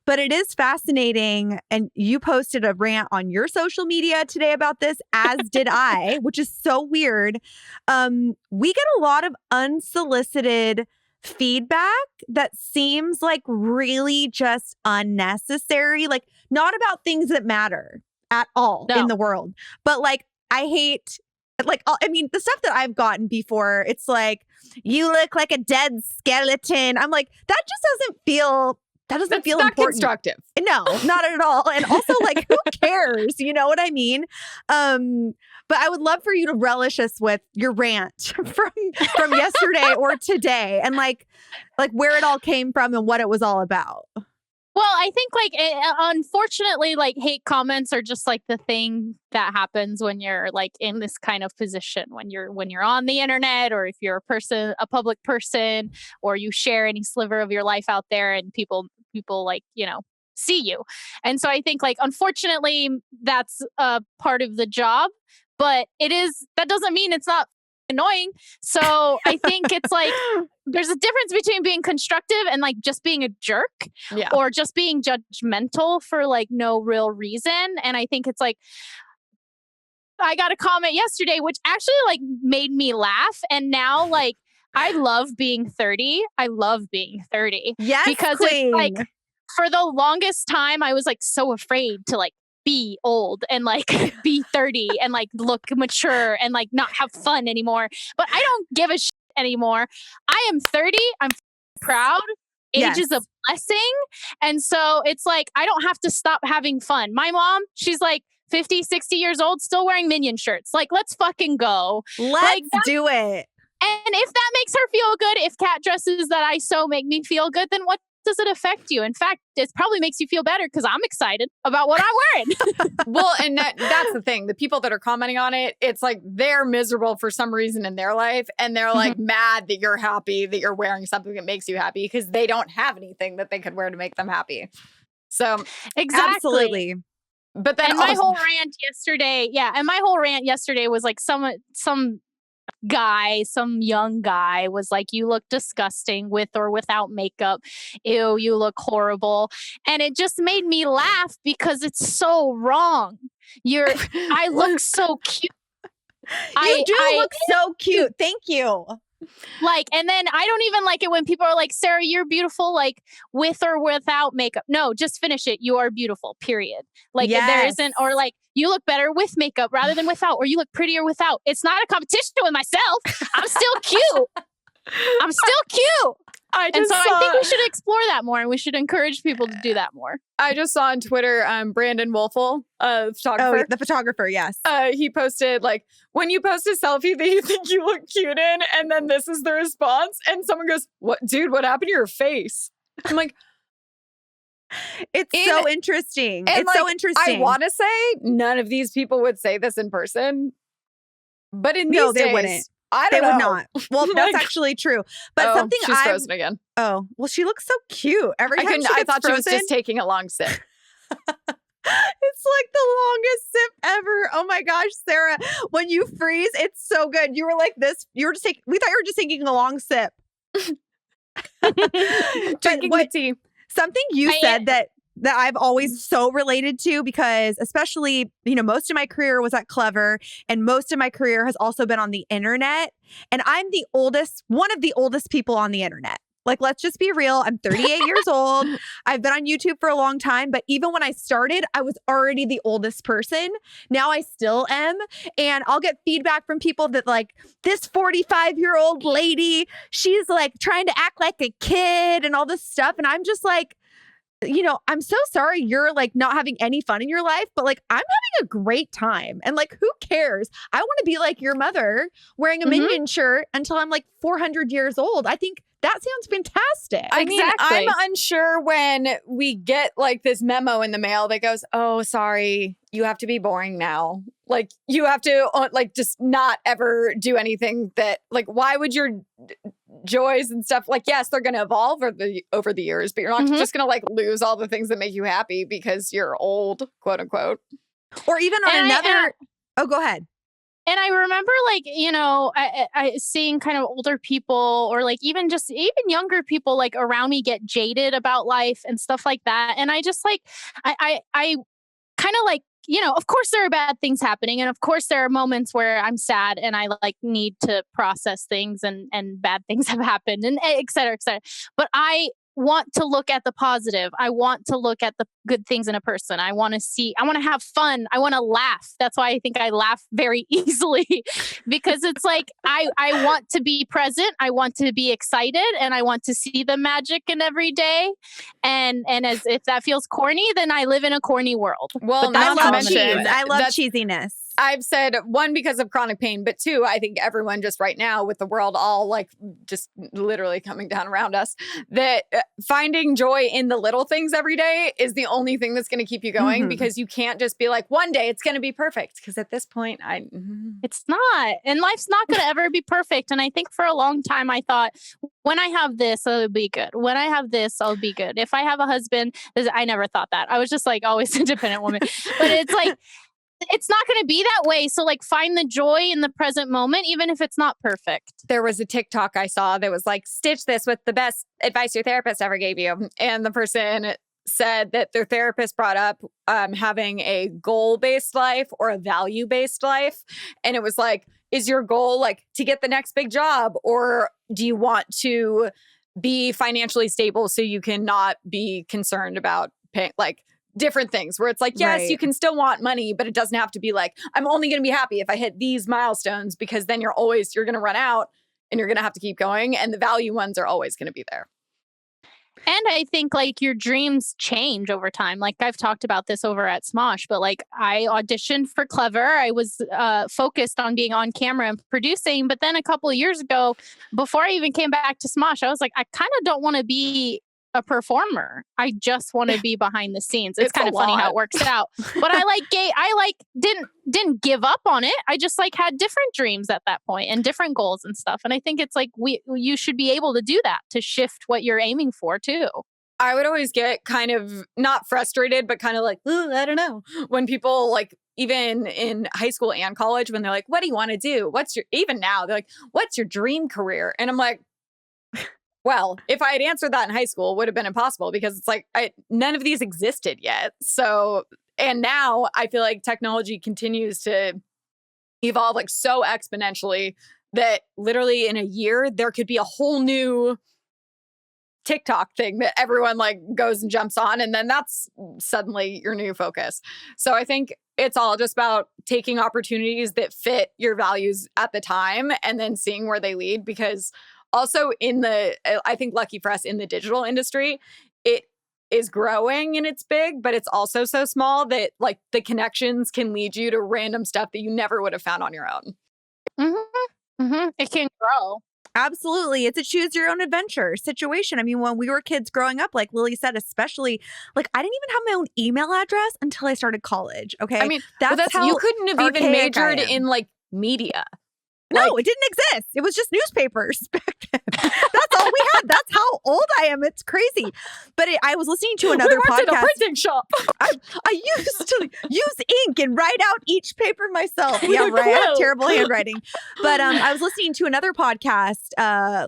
But it is fascinating. And you posted a rant on your social media today about this, as did I, which is so weird. We get a lot of unsolicited feedback that seems like really just unnecessary, like not about things that matter at all in the world. But like, I hate, like, I mean, the stuff that I've gotten before, it's like, you look like a dead skeleton. I'm like, that doesn't feel important. Constructive. No, not at all. And also, like, who cares? You know what I mean? But I would love for you to relish us with your rant from yesterday or today, and like where it all came from and what it was all about. Well, I think like unfortunately, like hate comments are just like the thing that happens when you're like in this kind of position, when you're on the internet, or if you're a public person, or you share any sliver of your life out there and people like, you know, see you. And so I think like, unfortunately, that's a part of the job, but that doesn't mean it's not annoying. So I think it's like there's a difference between being constructive and like just being a jerk, or just being judgmental for like no real reason. And I think it's like, I got a comment yesterday which actually like made me laugh, and now like I love being 30. I love being 30. Yes, because queen. It's like, for the longest time I was like so afraid to like be old and like be 30 and like look mature and like not have fun anymore. But I don't give a shit anymore. I am 30. I'm proud. Age is a blessing. And so it's like, I don't have to stop having fun. My mom, she's like 50, 60 years old, still wearing Minion shirts. Like, let's fucking go. Let's do it. And if that makes her feel good, if cat dresses that I sew make me feel good, then what does it affect you? In fact, it probably makes you feel better because I'm excited about what I'm wearing. Well, and that's the thing. The people that are commenting on it, it's like they're miserable for some reason in their life. And they're like mad that you're happy, that you're wearing something that makes you happy because they don't have anything that they could wear to make them happy. So exactly. Absolutely. But then my whole rant yesterday was like some young guy was like, you look disgusting with or without makeup. Ew, you look horrible. And it just made me laugh because it's so wrong. I look so cute. You do look so cute. Thank you. Like, and then I don't even like it when people are like, Sarah, you're beautiful, like with or without makeup. No, just finish it. You are beautiful, period. Like there isn't, or like, you look better with makeup rather than without, or you look prettier without. It's not a competition with myself. I'm still cute. I'm still cute. I think we should explore that more and we should encourage people to do that more. I just saw on Twitter, Brandon Wolfel, photographer. Oh, the photographer, yes. He posted like, when you post a selfie that you think you look cute in, and then this is the response, and someone goes, "What, dude? What happened to your face?" I'm like, it's so interesting. It's like, so interesting. I want to say none of these people would say this in person, but in these days, they wouldn't. They would not. Well, that's actually true. But something she's frozen again. Oh, well, she looks so cute. Every time I thought she was just taking a long sip. It's like the longest sip ever. Oh my gosh, Sarah, when you freeze, it's so good. You were like this. We thought you were just taking a long sip. Drinking tea. Something you said that I've always so related to, because especially, most of my career was at Clever and most of my career has also been on the internet. And I'm one of the oldest people on the internet. Like, let's just be real. I'm 38 years old. I've been on YouTube for a long time, but even when I started, I was already the oldest person. Now I still am. And I'll get feedback from people that like, this 45-year-old lady, she's like trying to act like a kid and all this stuff. And I'm just like, I'm so sorry you're like not having any fun in your life, but like, I'm having a great time. And like, who cares? I want to be like your mother wearing a Minion shirt until I'm like 400 years old. I think that sounds fantastic. I mean, I'm unsure when we get like this memo in the mail that goes, "Oh, sorry, you have to be boring now. Like, you have to like just not ever do anything that like, why would your joys and stuff like, yes, they're going to evolve over the years, but you're not just going to like lose all the things that make you happy because you're old, quote unquote." Or even on oh, go ahead. And I remember like, I seeing kind of older people or like even younger people like around me get jaded about life and stuff like that. And I just like, I kind of like, of course there are bad things happening. And of course there are moments where I'm sad and I like need to process things and bad things have happened and et cetera, et cetera. But I want to look at the positive. I want to look at the good things in a person. I want to have fun. I want to laugh. That's why I think I laugh very easily because it's like, I want to be present. I want to be excited and I want to see the magic in every day. And as if that feels corny, then I live in a corny world. Well, I love cheese. I love cheesiness. I've said, one, because of chronic pain, but two, I think everyone just right now with the world all like just literally coming down around us, that finding joy in the little things every day is the only thing that's going to keep you going because you can't just be like, one day it's going to be perfect. Because at this point, it's not. And life's not going to ever be perfect. And I think for a long time, I thought, when I have this, it'll be good. When I have this, I'll be good. If I have a husband, I never thought that. I was just like always independent woman. But it's like, it's not going to be that way. So like find the joy in the present moment, even if it's not perfect. There was a TikTok I saw that was like, stitch this with the best advice your therapist ever gave you. And the person said that their therapist brought up having a goal-based life or a value-based life. And it was like, is your goal like to get the next big job? Or do you want to be financially stable so you can not be concerned about paying, like different things where it's like, yes, you can still want money, but it doesn't have to be like, I'm only going to be happy if I hit these milestones, because then you're going to run out and you're going to have to keep going. And the value ones are always going to be there. And I think like your dreams change over time. Like I've talked about this over at Smosh, but like I auditioned for Clever. I was focused on being on camera and producing. But then a couple of years ago, before I even came back to Smosh, I was like, I kind of don't want to be a performer. I just want to be behind the scenes. It's kind of funny how it works out. But I didn't give up on it. I just like had different dreams at that point and different goals and stuff. And I think it's like you should be able to do that, to shift what you're aiming for too. I would always get kind of not frustrated, but kind of like, I don't know, when people like, even in high school and college, when they're like, what do you want to do? Even now, they're like, what's your dream career? And I'm like, well, if I had answered that in high school, it would have been impossible, because it's like none of these existed yet. So, and now I feel like technology continues to evolve like so exponentially that literally in a year, there could be a whole new TikTok thing that everyone like goes and jumps on. And then that's suddenly your new focus. So I think it's all just about taking opportunities that fit your values at the time and then seeing where they lead, because also I think lucky for us in the digital industry, it is growing and it's big, but it's also so small that like the connections can lead you to random stuff that you never would have found on your own. It can grow. Absolutely. It's a choose your own adventure situation. I mean, when we were kids growing up, like Lily said, especially, like I didn't even have my own email address until I started college. Okay. I mean, that's how you couldn't have even majored in like media. No, it didn't exist. It was just newspapers back then. That's all we had. That's how old I am. It's crazy. But I was listening to another podcast. We worked in a printing shop. I used to use ink and write out each paper myself. Yeah, right. I have terrible handwriting. But I was listening to another podcast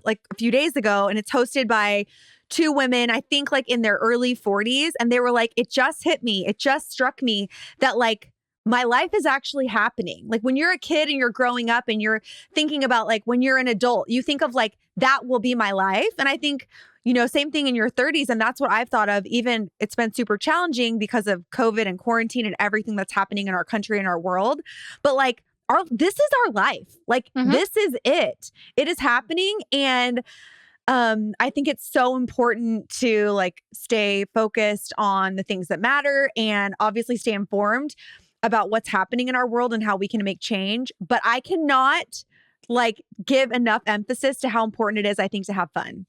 like a few days ago, and it's hosted by two women, I think like in their early 40s. And they were like, it just hit me. It just struck me that like, my life is actually happening. Like when you're a kid and you're growing up and you're thinking about like when you're an adult, you think of like, that will be my life. And I think, same thing in your 30s. And that's what I've thought of. Even it's been super challenging because of COVID and quarantine and everything that's happening in our country and our world. But like, this is our life. Like this is it. It is happening. And I think it's so important to like stay focused on the things that matter and obviously stay informed about what's happening in our world and how we can make change. But I cannot like give enough emphasis to how important it is, I think, to have fun.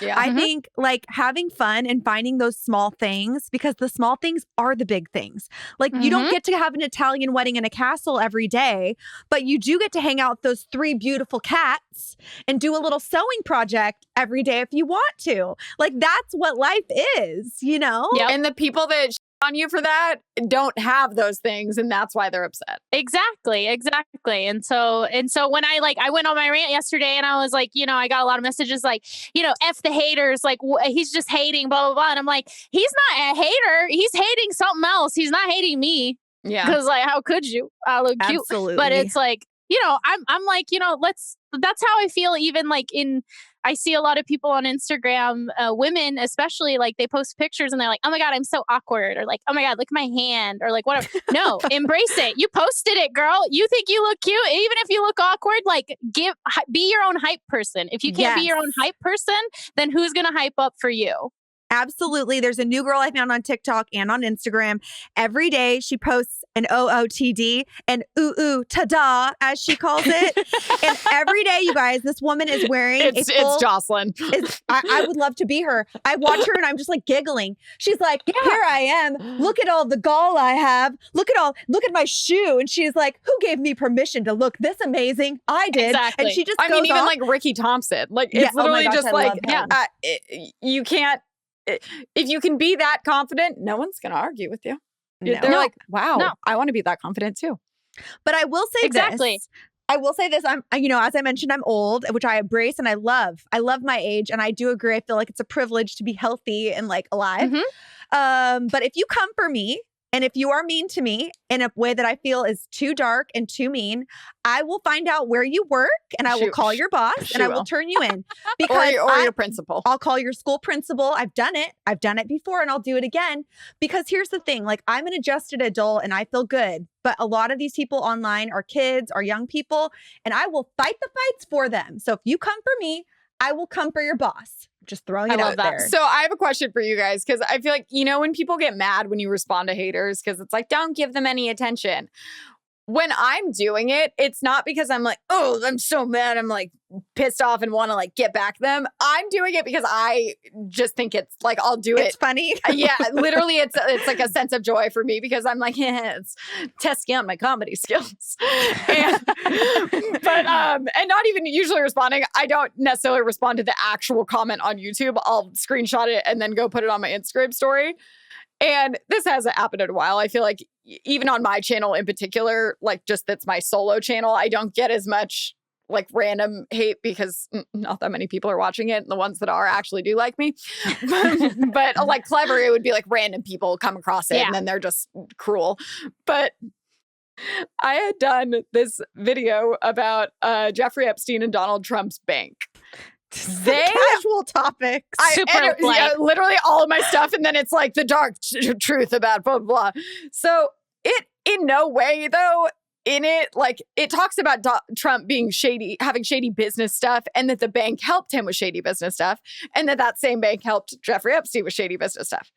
Yeah. I think like having fun and finding those small things, because the small things are the big things. Like you don't get to have an Italian wedding in a castle every day, but you do get to hang out with those 3 beautiful cats and do a little sewing project every day if you want to. Like that's what life is, Yep. And the people that on you for that don't have those things, and that's why they're upset. Exactly. And so when I went on my rant yesterday and I was like, I got a lot of messages like, F the haters, like he's just hating, blah, blah, blah. And I'm like, he's not a hater. He's hating something else. He's not hating me. Yeah. Because like, how could you? I look cute. Absolutely. But it's like, I'm like, that's how I feel even like I see a lot of people on Instagram, women especially, like they post pictures and they're like, oh my God, I'm so awkward. Or like, oh my God, look at my hand or like whatever. No, embrace it. You posted it, girl. You think you look cute. Even if you look awkward, like be your own hype person. If you can't be your own hype person, then who's going to hype up for you? Absolutely. There's a new girl I found on TikTok and on Instagram. Every day she posts an OOTD and ooh ta-da, as she calls it. And every day, you guys, this woman is wearing it's Jocelyn. I would love to be her. I watch her and I'm just like giggling. She's like, here I am. Look at all the gall I have. Look at my shoe. And she's like, who gave me permission to look this amazing? I did. Exactly. And she just goes even on. Like Ricky Thompson. Like it's literally just like, you can't. If you can be that confident, no one's going to argue with you. No. They're like, wow, I want to be that confident too. But I will say this. I will say this. I'm, as I mentioned, I'm old, which I embrace and I love. I love my age. And I do agree. I feel like it's a privilege to be healthy and like alive. But if you come for me And if you are mean to me in a way that I feel is too dark and too mean, I will find out where you work and I will call your boss and I will turn you in. Because or your principal. I'll call your school principal. I've done it. I've done it before and I'll do it again. Because here's the thing, like I'm an adjusted adult and I feel good. But a lot of these people online are kids, are young people, and I will fight the fights for them. So if you come for me, I will come for your boss. Just throwing it out there. So I have a question for you guys, because I feel like, when people get mad when you respond to haters, because it's like, don't give them any attention. When I'm doing it, it's not because I'm like, oh, I'm so mad. I'm like pissed off and want to like get back them. I'm doing it because I just think it's like, I'll do it. It's funny. Yeah, literally it's like a sense of joy for me because I'm like, yeah, it's testing out my comedy skills. And not even usually responding. I don't necessarily respond to the actual comment on YouTube. I'll screenshot it and then go put it on my Instagram story. And this hasn't happened in a while. I feel like even on my channel in particular, like just that's my solo channel, I don't get as much like random hate because not that many people are watching it. And the ones that are actually do like me. But like Clever, it would be like random people come across it and then they're just cruel. But I had done this video about Jeffrey Epstein and Donald Trump's bank. Casual topics. Literally all of my stuff. And then it's like the dark truth about blah, blah, blah. So it in no way, though, in it, like it talks about Trump being shady, having shady business stuff, and that the bank helped him with shady business stuff, and that same bank helped Jeffrey Epstein with shady business stuff.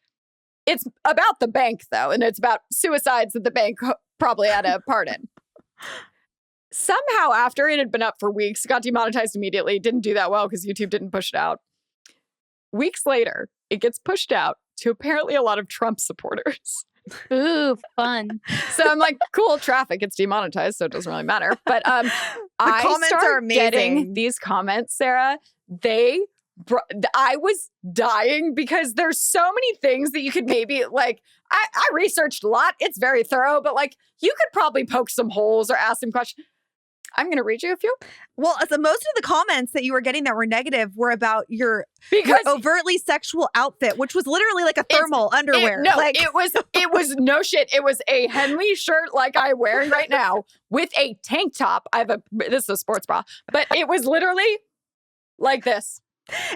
It's about the bank, though, and it's about suicides that the bank probably had a part in. Somehow after it had been up for weeks, got demonetized immediately. Didn't do that well because YouTube didn't push it out. Weeks later, it gets pushed out to apparently a lot of Trump supporters. Ooh, fun. So I'm like, cool, traffic gets demonetized, so it doesn't really matter. But I comments are amazing. Getting these comments, Sarah. I was dying because there's so many things that you could maybe like, I researched a lot. It's very thorough, but like you could probably poke some holes or ask some questions. I'm going to read you a few. Well, so most of the comments that you were getting that were negative were about your overtly sexual outfit, which was literally like a thermal underwear. It was no shit. It was a Henley shirt like I'm wearing right now with a tank top. This is a sports bra, but it was literally like this.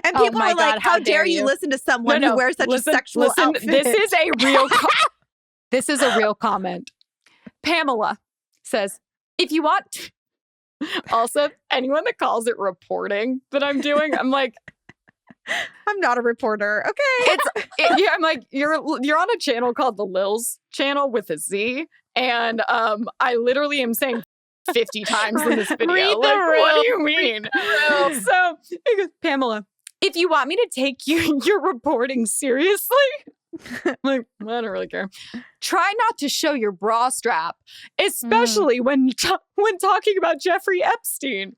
And people are like, how dare you listen to someone who wears such a sexual outfit? This is a real comment. Pamela says, if you want... Also, anyone that calls it reporting that I'm doing, I'm like, I'm not a reporter. Okay. I'm like, you're on a channel called the Lils channel with a Z. And I literally am saying 50 times in this video. What do you mean? So it goes, Pamela, if you want me to take your reporting seriously, I'm like, I don't really care. Try not to show your bra strap, especially when talking about Jeffrey Epstein.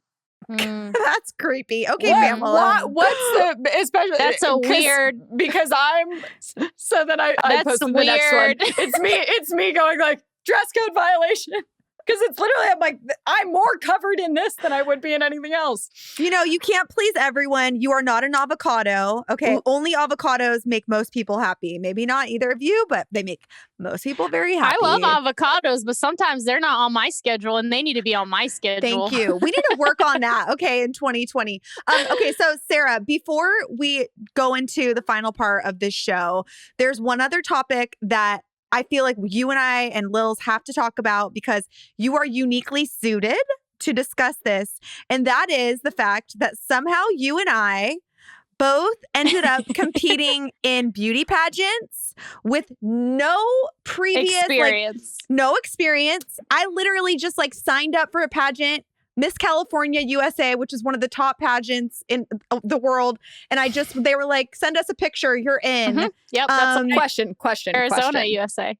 That's creepy. Okay, Pamela. What's the especially? That's so weird because I'm. So then I posted the next one. It's me going like dress code violation. Because it's literally, I'm like, I'm more covered in this than I would be in anything else. You can't please everyone. You are not an avocado. Okay. Only avocados make most people happy. Maybe not either of you, but they make most people very happy. I love avocados, but sometimes they're not on my schedule and they need to be on my schedule. Thank you. We need to work on that. Okay. In 2020. Okay. So Sarah, before we go into the final part of this show, there's one other topic that I feel like you and I and Lils have to talk about because you are uniquely suited to discuss this. And that is the fact that somehow you and I both ended up competing in beauty pageants with no previous experience. No experience. I literally just signed up for a pageant, Miss California USA, which is one of the top pageants in the world. And they were like, send us a picture, you're in. Mm-hmm. Yep. That's a question. Arizona, USA.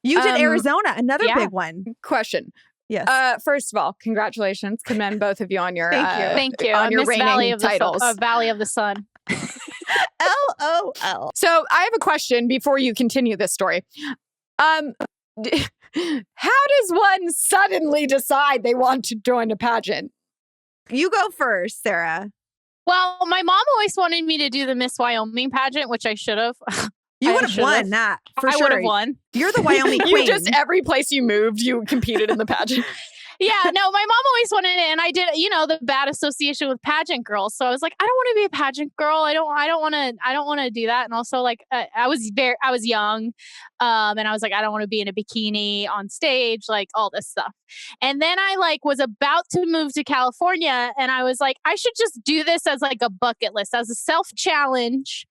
You did Arizona, another big one. Question. Yes. First of all, congratulations. Commend both of you on your Thank you. on your Miss reigning Valley titles. Valley of the Sun. LOL. So I have a question before you continue this story. How does one suddenly decide they want to join a pageant? You go first, Sarah. Well, my mom always wanted me to do the Miss Wyoming pageant, which I should have. You would have won that for sure. I would have won. You're the Wyoming queen. You just, every place you moved, you competed in the pageant. Yeah, no, my mom always wanted it, and I did, the bad association with pageant girls. So I was like, I don't want to be a pageant girl. I don't want to do that. And also, like, I was young, and I was like, I don't want to be in a bikini on stage, like all this stuff. And then I was about to move to California, and I was like, I should just do this as like a bucket list, as a self challenge,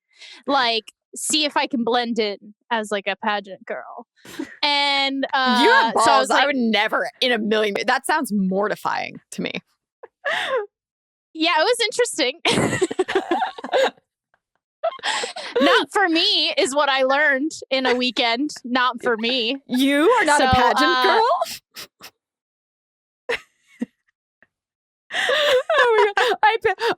like see if I can blend in as like a pageant girl. And you have balls. so I was like, I would never in a million. That sounds mortifying to me. Yeah, it was interesting. Not for me is what I learned in a weekend. Not for me. You are not a pageant girl?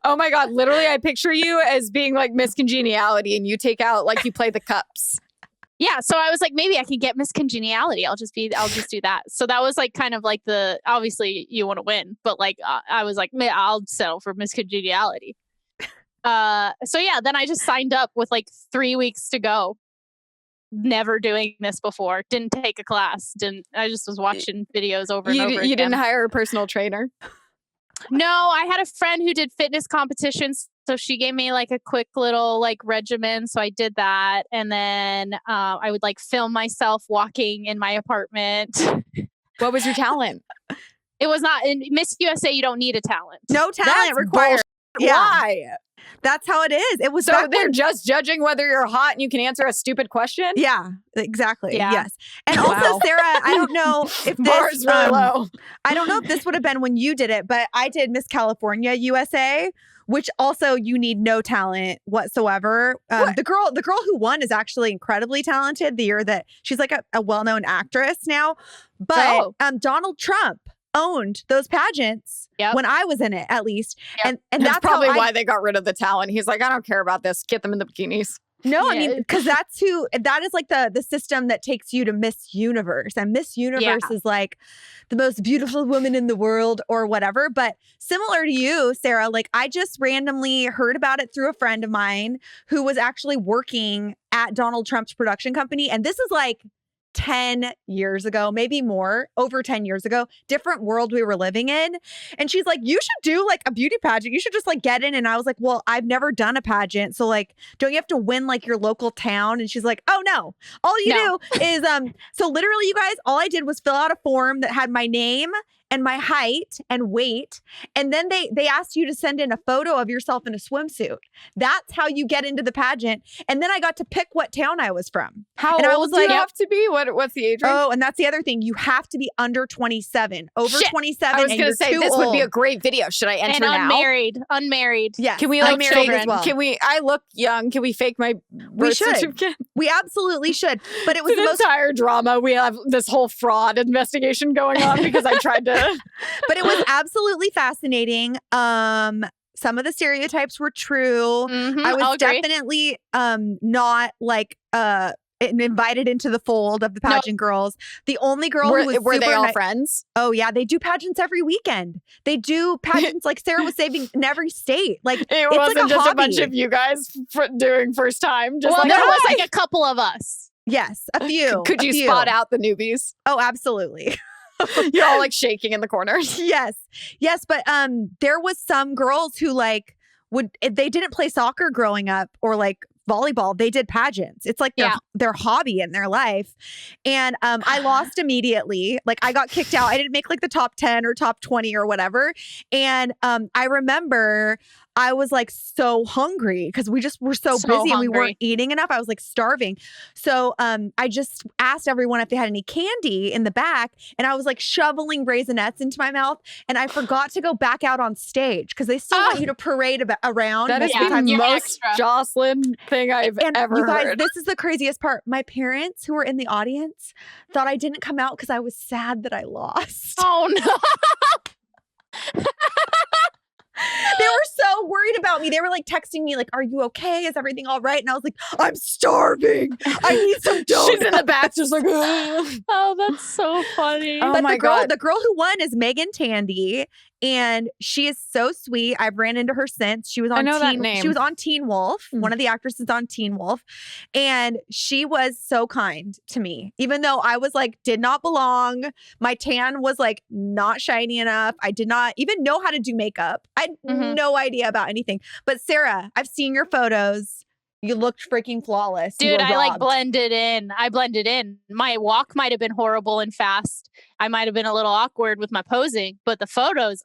Oh my God. Literally, I picture you as being like Miss Congeniality, and you take out, like, you play the cups. Yeah, so I was like, maybe I can get Miss Congeniality. I'll just do that. So that was like kind of like obviously you want to win, but like I was like, I'll settle for Miss Congeniality. So yeah, then I just signed up with like 3 weeks to go. Never doing this before. Didn't take a class. I just was watching videos over and over again. You didn't hire a personal trainer? No, I had a friend who did fitness competitions. So she gave me like a quick little like regimen. So I did that. And then I would like film myself walking in my apartment. What was your talent? It was not in Miss USA. You don't need a talent. No talent required. Yeah. Why? That's how it is. It was so they're just judging whether you're hot and you can answer a stupid question. Yeah, exactly. Yeah. Yes. And also, Sarah, I don't know if this really low. I don't know if this would have been when you did it, but I did Miss California USA, which also you need no talent whatsoever. The girl who won is actually incredibly talented. The year that she's like a well-known actress now, but Donald Trump owned those pageants when I was in it, at least. Yep. And that's probably why they got rid of the talent. He's like, I don't care about this. Get them in the bikinis. No, I mean, because that is like the system that takes you to Miss Universe. And Miss Universe is like the most beautiful woman in the world or whatever. But similar to you, Sarah, like I just randomly heard about it through a friend of mine who was actually working at Donald Trump's production company. And this is like 10 years ago, maybe more, over 10 years ago, different world we were living in. And she's like, you should do like a beauty pageant. You should just like get in. And I was like, well, I've never done a pageant. So like, don't you have to win like your local town? And she's like, oh no, all you do is, so literally you guys, all I did was fill out a form that had my name and my height and weight. And then they asked you to send in a photo of yourself in a swimsuit. That's how you get into the pageant. And then I got to pick what town I was from. How old do you have to be? What's the age range? Oh, and that's the other thing. You have to be under 27. Over 27. I was going to say, this would be a great video. Should I enter now? Unmarried. Yeah. Can we like fake as well? I look young. Can we fake my birth certificate? We absolutely should. But it was the entire drama. We have this whole fraud investigation going on because I tried to. But it was absolutely fascinating. Some of the stereotypes were true. Mm-hmm, I was definitely not like invited into the fold of the pageant girls. The only girl who was were they all friends? Oh yeah, they do pageants every weekend. They do pageants like Sarah was saying in every state. Like it wasn't like just hobby. A bunch of you guys doing first time. Just there was like a couple of us. Yes, a few. Could you spot out the newbies? Oh, absolutely. You're all like shaking in the corners. Yes. But there was some girls who like they didn't play soccer growing up or like volleyball. They did pageants. It's like their hobby in their life. And I lost immediately. Like I got kicked out. I didn't make like the top 10 or top 20 or whatever. And I remember I was like so hungry because we just were so busy and we weren't eating enough. I was like starving. So I just asked everyone if they had any candy in the back, and I was like shoveling raisinets into my mouth, and I forgot to go back out on stage because they still want you to parade around. That is the most Jocelyn thing I've ever you guys, heard. This is the craziest part. My parents who were in the audience thought I didn't come out because I was sad that I lost. Oh no. They were so worried about me. They were like texting me like, are you okay? Is everything all right? And I was like, I'm starving. I need some donuts. She's in the back just like, oh, that's so funny. But the girl who won is Megan Tandy. and she is so sweet. I've ran into her since. She was on Teen Wolf. One of the actresses on Teen Wolf, and she was so kind to me, even though I was like, did not belong. My tan was like not shiny enough. I did not even know how to do makeup. I had no idea about anything. But Sarah, I've seen your photos. You looked freaking flawless. Dude, I like blended in. I blended in. My walk might have been horrible and fast. I might have been a little awkward with my posing, but the photos,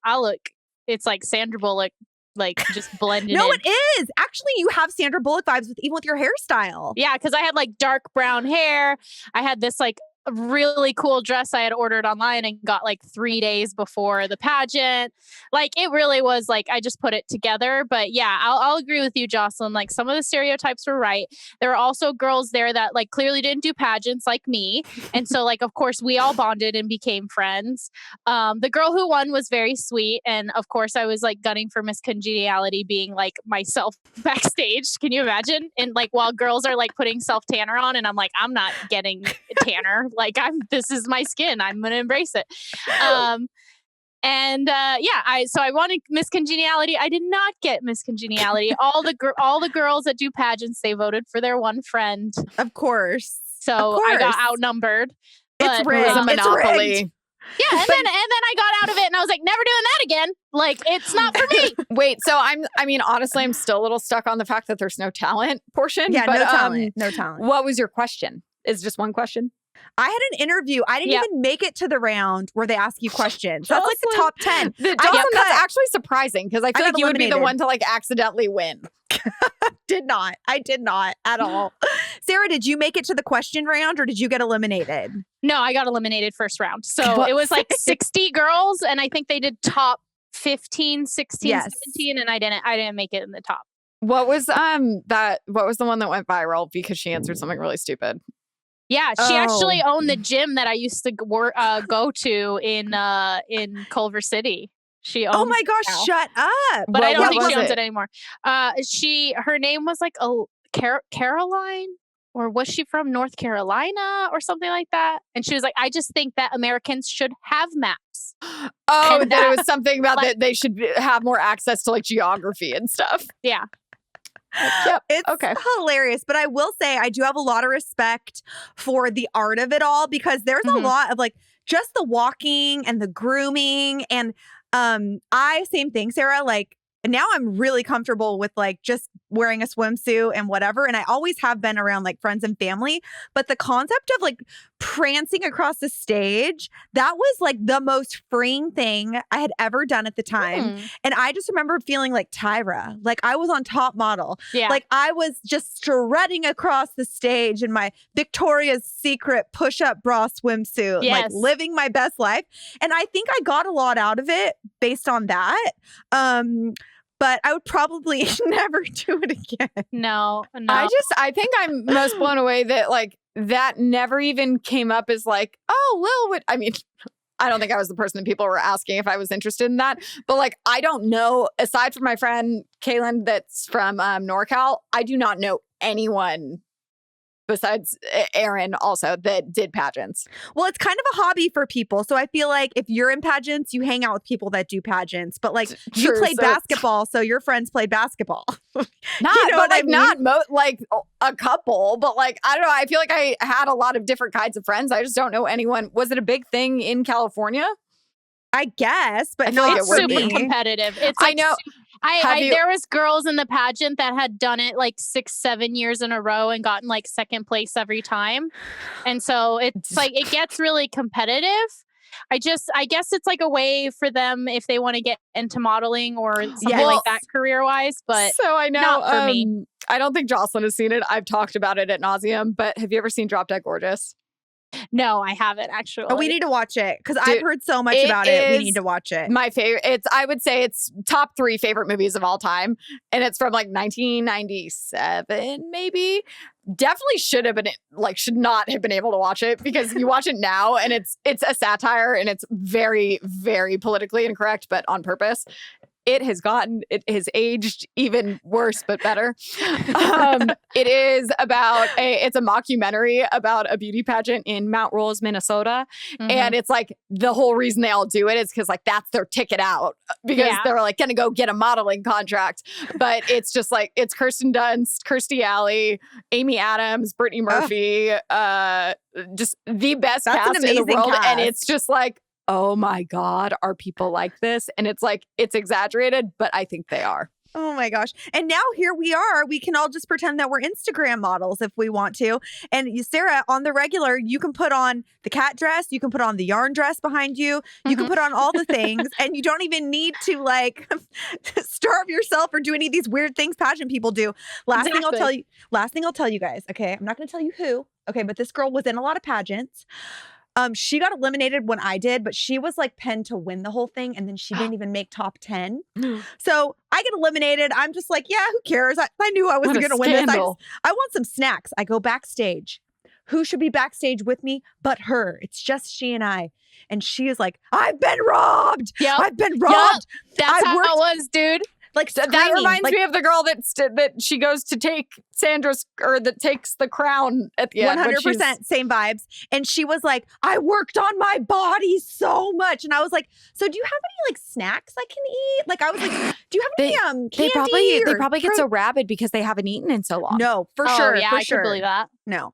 it's like Sandra Bullock, like just blended in. No, it is. Actually, you have Sandra Bullock vibes even with your hairstyle. Yeah, because I had like dark brown hair. I had this like a really cool dress I had ordered online and got like 3 days before the pageant. Like it really was like I just put it together. But yeah, I'll agree with you, Jocelyn. Like some of the stereotypes were right. There were also girls there that like clearly didn't do pageants like me. And so like, of course, we all bonded and became friends. The girl who won was very sweet. And of course, I was like gunning for Miss Congeniality being like myself backstage. Can you imagine? And like while girls are like putting self tanner on and I'm like, I'm not getting tanner. Like this is my skin. I'm going to embrace it. I wanted Miss Congeniality. I did not get Miss Congeniality. All the girls that do pageants, they voted for their one friend. Of course. So I got outnumbered. It's rigged. It was a monopoly. Yeah, and then I got out of it and I was like, never doing that again. Like, it's not for me. Wait, so honestly, I'm still a little stuck on the fact that there's no talent portion. Yeah, but, no talent. What was your question? Is just one question? I had an interview. I didn't even make it to the round where they ask you questions. That's like the top 10. That's actually surprising because I feel like you would be the one to like accidentally win. I did not at all. Sarah, did you make it to the question round or did you get eliminated? No, I got eliminated first round. So it was like 60 girls and I think they did top 15, 16, 17 and I didn't make it in the top. What was what was the one that went viral because she answered something really stupid? Yeah, she actually owned the gym that I used to go to in Culver City. She owned. Oh my gosh! Shut up! But I don't think she owns it anymore. Her name was like Caroline, or was she from North Carolina or something like that? And she was like, I just think that Americans should have maps. Oh, and that it was something about that they should have more access to like geography and stuff. Yeah. Yep. It's hilarious. But I will say I do have a lot of respect for the art of it all because there's a lot of like just the walking and the grooming. And same thing, Sarah, like now I'm really comfortable with like just wearing a swimsuit and whatever. And I always have been around like friends and family. But the concept of like prancing across the stage, that was like the most freeing thing I had ever done at the time. And I just remember feeling like Tyra, like I was on Top Model. Yeah. Like I was just strutting across the stage in my Victoria's Secret push-up bra swimsuit, like living my best life. And I think I got a lot out of it based on that. But I would probably never do it again. No. I think I'm most blown away that like that never even came up as like, oh, Lil would. I mean, I don't think I was the person that people were asking if I was interested in that. But like, I don't know, aside from my friend Kaylin that's from NorCal, I do not know anyone besides Aaron also that did pageants. Well, it's kind of a hobby for people. So I feel like if you're in pageants, you hang out with people that do pageants. But like you played basketball, so your friends played basketball. Not a couple, but like, I don't know. I feel like I had a lot of different kinds of friends. I just don't know anyone. Was it a big thing in California? I guess, but it's super competitive. It's like, I know. There was girls in the pageant that had done it like 6-7 years in a row and gotten like second place every time. And so it's like, it gets really competitive. I guess it's like a way for them if they want to get into modeling or something like that career wise, but so I know, not for me. I don't think Jocelyn has seen it. I've talked about it at nauseum, but have you ever seen Drop Dead Gorgeous? No, I haven't actually. Oh, we need to watch it because I've heard so much about it. We need to watch it. My favorite. I would say it's top 3 favorite movies of all time, and it's from like 1997, maybe. Definitely should not have been able to watch it because you watch it now and it's a satire and it's very, very politically incorrect, but on purpose. it has aged even worse, but better. It is it's a mockumentary about a beauty pageant in Mount Rose, Minnesota. Mm-hmm. And it's like the whole reason they all do it is because like that's their ticket out because they're like going to go get a modeling contract. But it's just like, it's Kirsten Dunst, Kirstie Alley, Amy Adams, Brittany Murphy, just the best cast in the world. Cast. And it's just like, oh my God, are people like this? And it's like, it's exaggerated, but I think they are. Oh my gosh. And now here we are. We can all just pretend that we're Instagram models if we want to. And Sarah, on the regular, you can put on the cat dress. You can put on the yarn dress behind you. You can put on all the things. And you don't even need to like starve yourself or do any of these weird things pageant people do. Last thing I'll tell you guys. Okay. I'm not going to tell you who. Okay. But this girl was in a lot of pageants. She got eliminated when I did, but she was like penned to win the whole thing. And then she didn't even make top 10. So I get eliminated. I'm just like, yeah, who cares? I knew I was going to win this. I want some snacks. I go backstage. Who should be backstage with me but her? It's just she and I. And she is like, I've been robbed. Yep. I've been robbed. Yep. That's how it was, dude. Like that reminds me of the girl that she goes to take Sandra's, or that takes the crown at the end. 100% same vibes. And she was like, I worked on my body so much. And I was like, so do you have any like snacks I can eat? Like I was like, do you have any candy? They probably get so rabid because they haven't eaten in so long. No, for sure. Yeah, I could believe that. No.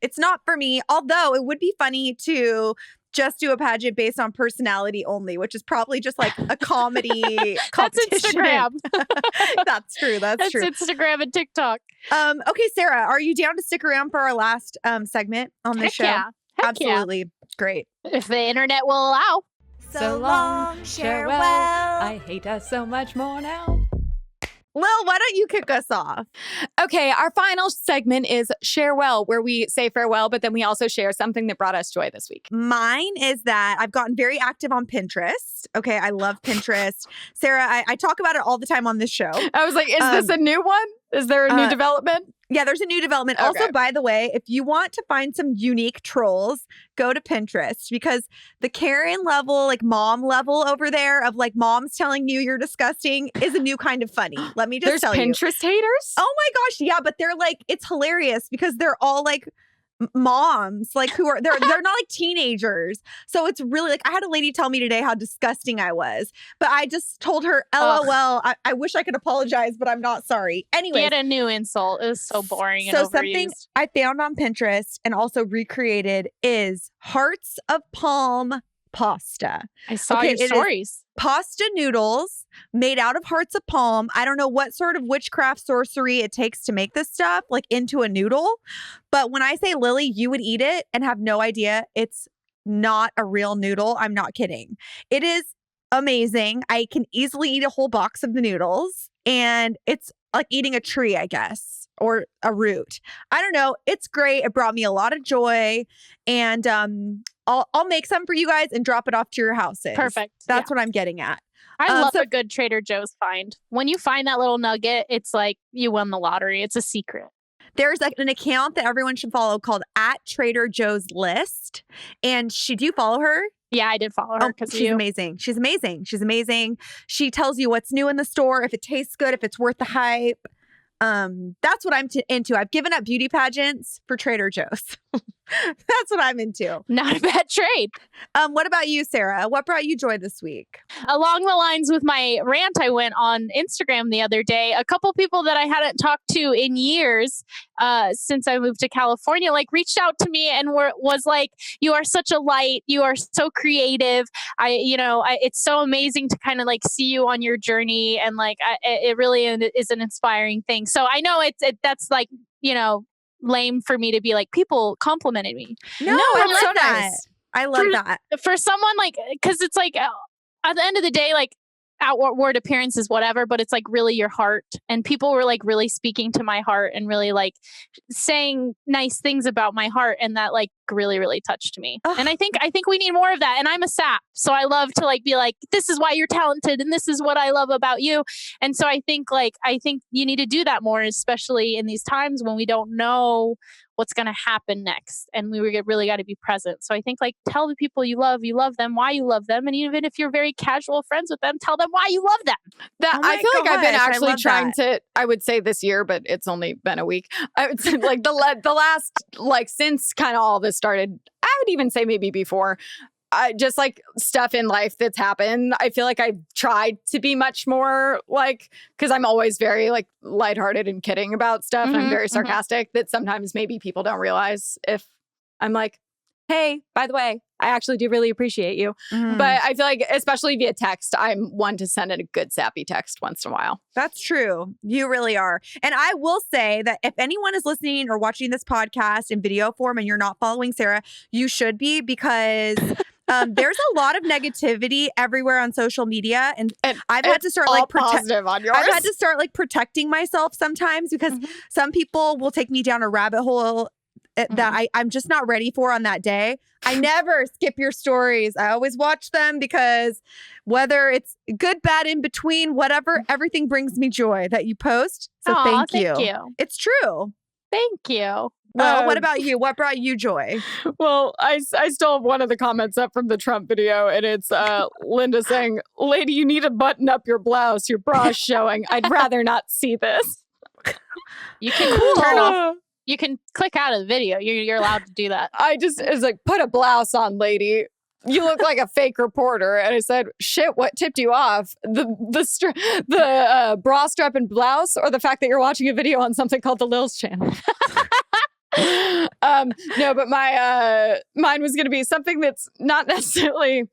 It's not for me. Although it would be funny to just do a pageant based on personality only, which is probably just like a comedy competition. That's Instagram. That's true. That's true. Instagram and TikTok. Okay, Sarah, are you down to stick around for our last segment on this show? Yeah. Absolutely. Yeah. Great. If the internet will allow. So long, share well. I hate us so much more now. Lil, why don't you kick us off? Okay, our final segment is Share Well, where we say farewell, but then we also share something that brought us joy this week. Mine is that I've gotten very active on Pinterest. Okay, I love Pinterest. Sarah, I talk about it all the time on this show. I was like, is this a new one? Is there a new development? Yeah, there's a new development. Okay. Also, by the way, if you want to find some unique trolls, go to Pinterest, because the Karen level, like mom level over there of like moms telling you you're disgusting is a new kind of funny. Let me just tell you. There's Pinterest haters? Oh my gosh. Yeah, but they're like, it's hilarious because they're all like moms, like who are, they're not like teenagers. So it's really like, I had a lady tell me today how disgusting I was, but I just told her, LOL, I wish I could apologize, but I'm not sorry. Anyway. You had a new insult. It was so boring and so overused. Something I found on Pinterest and also recreated is hearts of palm pasta. I saw your stories. Pasta noodles made out of hearts of palm. I don't know what sort of witchcraft sorcery it takes to make this stuff like into a noodle. But when I say, Lily, you would eat it and have no idea it's not a real noodle. I'm not kidding. It is amazing. I can easily eat a whole box of the noodles, and it's like eating a tree, I guess, or a root. I don't know. It's great. It brought me a lot of joy, and I'll make some for you guys and drop it off to your houses. Perfect. That's what I'm getting at. I love a good Trader Joe's find. When you find that little nugget, it's like you won the lottery. It's a secret. There's like an account that everyone should follow called @TraderJoe'sList. And do you follow her? Yeah, I did follow her because she's amazing. She's amazing. She's amazing. She tells you what's new in the store, if it tastes good, if it's worth the hype. That's what I'm into. I've given up beauty pageants for Trader Joe's. That's what I'm into. Not a bad trade. What about you, Sarah? What brought you joy this week? Along the lines with my rant I went on Instagram the other day, a couple people that I hadn't talked to in years since I moved to California, like reached out to me and was like, you are such a light. You are so creative. It's so amazing to kind of like see you on your journey. And like, it really is an inspiring thing. So I know that's like, lame for me to be like, people complimented me. No, I love that. Nice. I love that. For someone like, because it's like at the end of the day, like outward appearance is whatever, but it's like really your heart. And people were like really speaking to my heart and really like saying nice things about my heart, and that like really, really touched me. And I think we need more of that. And I'm a sap. So I love to like be like, this is why you're talented and this is what I love about you. And so I think you need to do that more, especially in these times when we don't know what's going to happen next. And we really got to be present. So I think like tell the people you love them, why you love them. And even if you're very casual friends with them, tell them why you love them. I feel like I've been actually trying to, I would say this year, but it's only been a week. I would say like the last, like since kind of all this started, I would even say maybe before, just like stuff in life that's happened. I feel like I've tried to be much more like, because I'm always very like lighthearted and kidding about stuff. And I'm very sarcastic that sometimes maybe people don't realize if I'm like, hey, by the way, I actually do really appreciate you. But I feel like, especially via text, I'm one to send in a good sappy text once in a while. That's true. You really are. And I will say that if anyone is listening or watching this podcast in video form and you're not following Sarah, you should be, because there's a lot of negativity everywhere on social media. And I've had to start like positive on yours. I've had to start like protecting myself sometimes, because some people will take me down a rabbit hole that I'm just not ready for on that day. I never skip your stories. I always watch them, because whether it's good, bad, in between, whatever, everything brings me joy that you post. So thank you. It's true. Thank you. Well, what about you? What brought you joy? Well, I still have one of the comments up from the Trump video, and it's Linda saying, "Lady, you need to button up your blouse. Your bra's showing. I'd rather not see this." You can turn off. You can click out of the video. You're allowed to do that. It's like, put a blouse on, lady. You look like a fake reporter. And I said, shit, what tipped you off? The bra strap and blouse, or the fact that you're watching a video on something called the Lil's channel? No, but mine was going to be something that's not necessarily,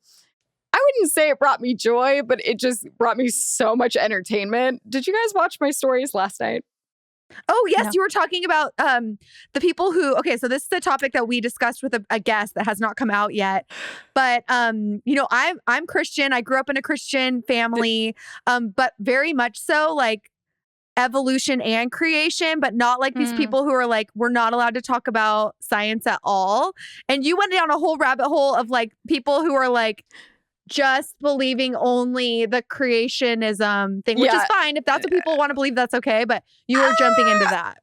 I wouldn't say it brought me joy, but it just brought me so much entertainment. Did you guys watch my stories last night? Oh, yes. No. You were talking about the people who, okay, so this is a topic that we discussed with a guest that has not come out yet. But, you know, I'm Christian. I grew up in a Christian family, but very much so like evolution and creation, but not like these people who are like, we're not allowed to talk about science at all. And you went down a whole rabbit hole of like people who are like, just believing only the creationism thing, which is fine. If that's what people want to believe, that's okay. But you are jumping into that.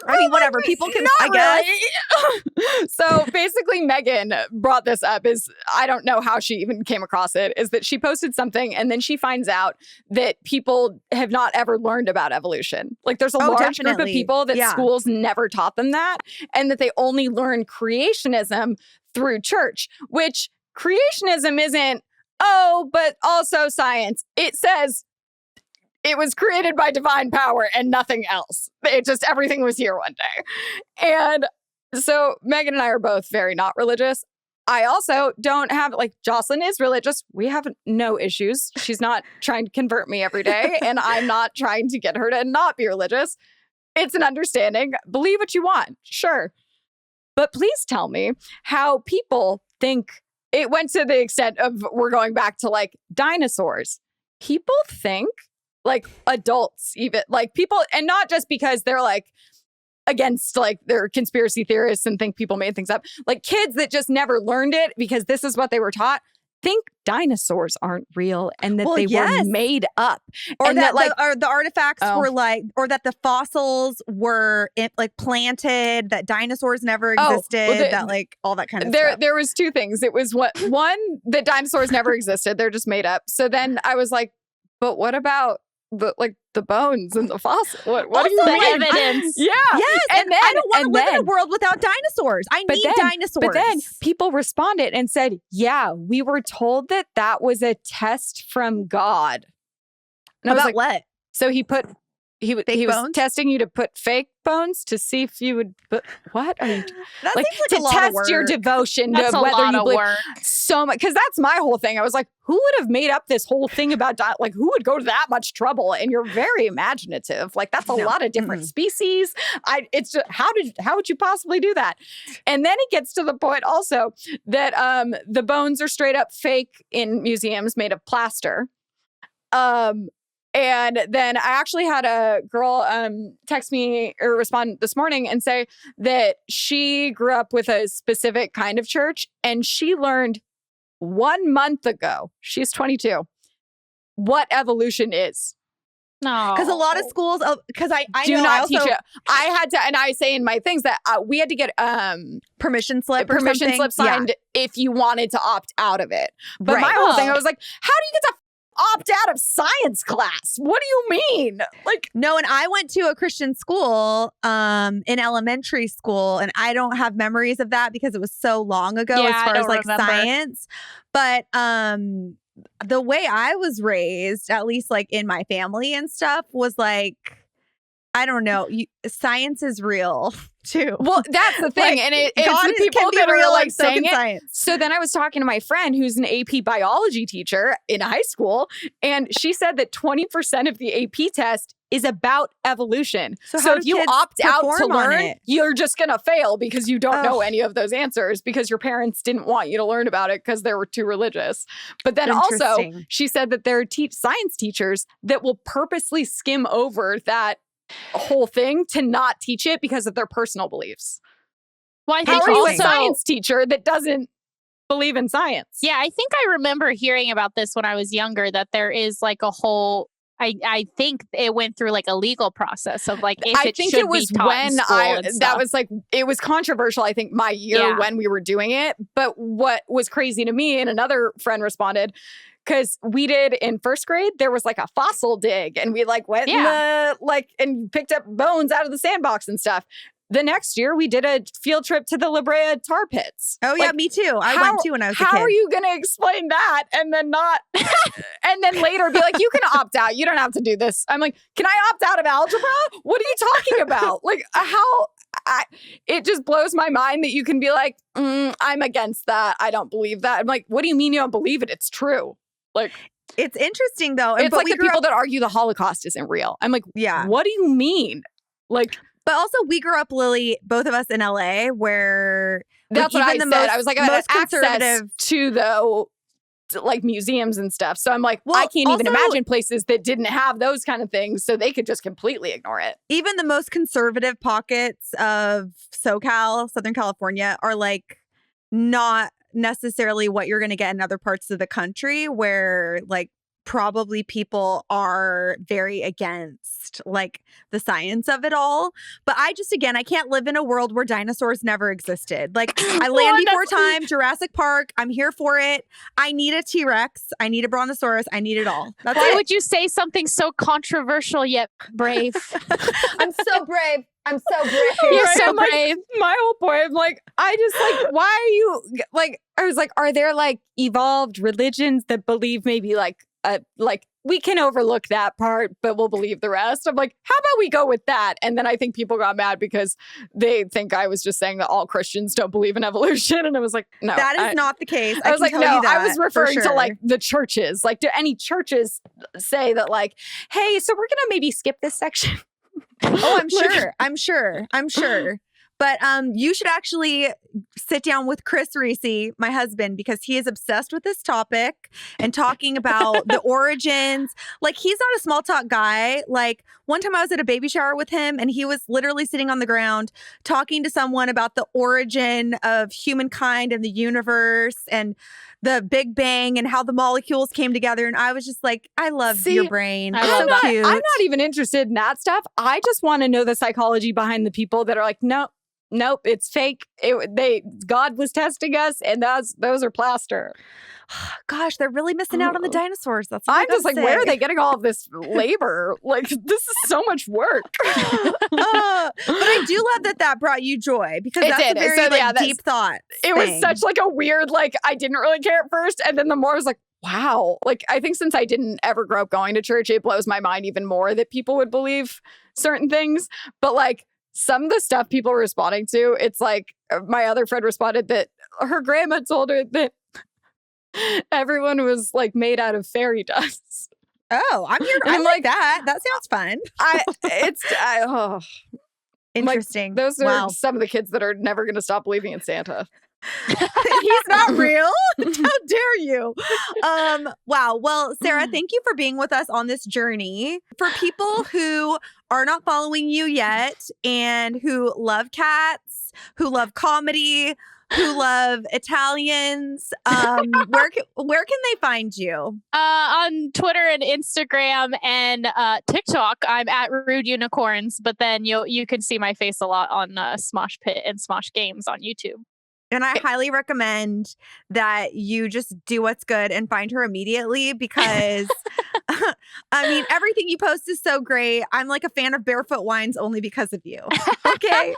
I mean, whatever. People can, I guess. So basically, Megan brought this up. I don't know how she even came across it, is that she posted something and then she finds out that people have not ever learned about evolution. Like there's a large group of people that schools never taught them that, and that they only learn creationism through church, which creationism isn't, but also science. It says it was created by divine power and nothing else. It just, everything was here one day. And so Megan and I are both very not religious. I also don't have, like, Jocelyn is religious. We have no issues. She's not trying to convert me every day, and I'm not trying to get her to not be religious. It's an understanding. Believe what you want. Sure. But please tell me how people think. It went to the extent of, we're going back to like dinosaurs. People think, like adults even, like people, and not just because they're like against, like they're conspiracy theorists and think people made things up. Like kids that just never learned it because this is what they were taught, think dinosaurs aren't real and that they were made up. Or and that like the artifacts were like, or that the fossils were like planted, that dinosaurs never existed, that like all that kind of stuff. There was two things. It was one, that dinosaurs never existed. They're just made up. So then I was like, but what about the bones and the fossil? What do you mean? Evidence. Yeah. Yes. And then, I don't want to live in a world without dinosaurs. I need dinosaurs. But then people responded and said, yeah, we were told that was a test from God. And about like, what? So he was testing you to put fake bones to see if you would. But what are you? That like, seems like to a lot test of work. your devotion That's to a whether lot you of believe work. so much. Because that's my whole thing. I was like, who would have made up this whole thing about like who would go to that much trouble? And you're very imaginative. Like that's a lot of different species. It's just, how would you possibly do that? And then it gets to the point also that the bones are straight up fake in museums made of plaster. And then I actually had a girl text me or respond this morning and say that she grew up with a specific kind of church and she learned 1 month ago, she's 22, what evolution is. No. Because a lot of schools, because I do know not I also, teach it. I had to, and I say in my things that we had to get permission slip signed if you wanted to opt out of it. But Right. my whole thing, I was like, how do you get to opt out of science class? What do you mean? Like, No, and I went to a Christian school in elementary school, and I don't have memories of that because it was so long ago Yeah, as I far as don't like remember. science. But the way I was raised, at least like in my family and stuff, was like, I don't know, science is real too. well, that's the thing. Like, And it's God the people can be that are real like and so saying can it. science. So then I was talking to my friend who's an AP biology teacher in high school, and she said that 20% of the AP test is about evolution. So So how if do you kids opt out to perform on learn, it? you're just going to fail because you don't know Ugh. any of those answers because your parents didn't want you to learn about it because they were too religious. But then also, Interesting. she said that there are science teachers that will purposely skim over that whole thing to not teach it because of their personal beliefs. Well, I How think are you a also, science teacher that doesn't believe in science? yeah, I think I remember hearing about this when I was younger, that there is like a whole, I think it went through like a legal process of like, if I it think should it was be taught in when school and that stuff. was like, it was controversial, I think, my year Yeah. when we were doing it. But what was crazy to me, and another friend responded, because we did in first grade, there was like a fossil dig and we like went in the, like, and picked up bones out of the sandbox and stuff. The next year, we did a field trip to the La Brea tar pits. Oh, yeah, Like, me too. I went too when I was a kid. How are you going to explain that and then not, and then later be like, you can opt out. You don't have to do this. I'm like, can I opt out of algebra? What are you talking about? Like, it just blows my mind that you can be like, I'm against that. I don't believe that. I'm like, what do you mean you don't believe it? It's true. Like, It's interesting though. it's but like we the grew people up, that argue the Holocaust isn't real. I'm like, yeah. what do you mean? Like, But also, we grew up, Lily, both of us in LA, where that's what I even said. I was like, I had most access conservative to the like museums and stuff. So I'm like, Well, I can't even also- imagine places that didn't have those kind of things. So they could just completely ignore it. even the most conservative pockets of SoCal, Southern California, are like not necessarily what you're going to get in other parts of the country, where like probably people are very against like the science of it all. But I just, again, I can't live in a world where dinosaurs never existed. Like, I Well, land and before that's- time, Jurassic Park, I'm here for it. I need a T-Rex, I need a Brontosaurus, I need it all. That's Why it. would you say something so controversial yet brave? I'm so brave. I'm so brave. You're Right? so I'm like, brave. my whole point, I'm like, I just like, why are you like, I was like, are there like evolved religions that believe maybe like we can overlook that part, but we'll believe the rest? I'm like, how about we go with that? And then I think people got mad because they think I was just saying that all Christians don't believe in evolution. And I was like, no. That is not the case. I was like, can no, tell you that I was for referring to sure. like the churches. Like, do any churches say that like, hey, so we're going to maybe skip this section? Oh, I'm Like- sure. I'm sure. But you should actually sit down with Chris Reese, my husband, because he is obsessed with this topic and talking about the origins. Like, he's not a small talk guy. Like, one time I was at a baby shower with him and he was literally sitting on the ground talking to someone about the origin of humankind and the universe and the Big Bang and how the molecules came together. And I was just like, I love See, your brain. I It's love so that. cute. I'm not even interested in that stuff. I just want to know the psychology behind the people that are like, nope, it's fake. God was testing us, and those are plaster. Gosh, they're really missing out on the dinosaurs. That's all I'm just like, gotta where are say. they getting all of this labor? Like, this is so much work. But I do love that brought you joy because It that's did. a very So, like, yeah, that's- deep thought. It was thing. such like a weird, like, I didn't really care at first, and then the more I was like, wow. Like, I think since I didn't ever grow up going to church, it blows my mind even more that people would believe certain things. But like, some of the stuff people were responding to, it's like my other friend responded that her grandma told her that everyone was like made out of fairy dust. Oh, I'm here. And I I'm like like- that. That sounds fun. Oh, Interesting. those are Wow. some of the kids that are never going to stop believing in Santa. He's not real. How dare you? Wow. Well, Sarah, thank you for being with us on this journey. For people who are not following you yet and who love cats, who love comedy, who love Italians, where can they find you? On Twitter and Instagram and TikTok, I'm at Rude Unicorns. But then you can see my face a lot on Smosh Pit and Smosh Games on YouTube. And I highly recommend that you just do what's good and find her immediately because, I mean, everything you post is so great. I'm like a fan of Barefoot Wines only because of you. Okay.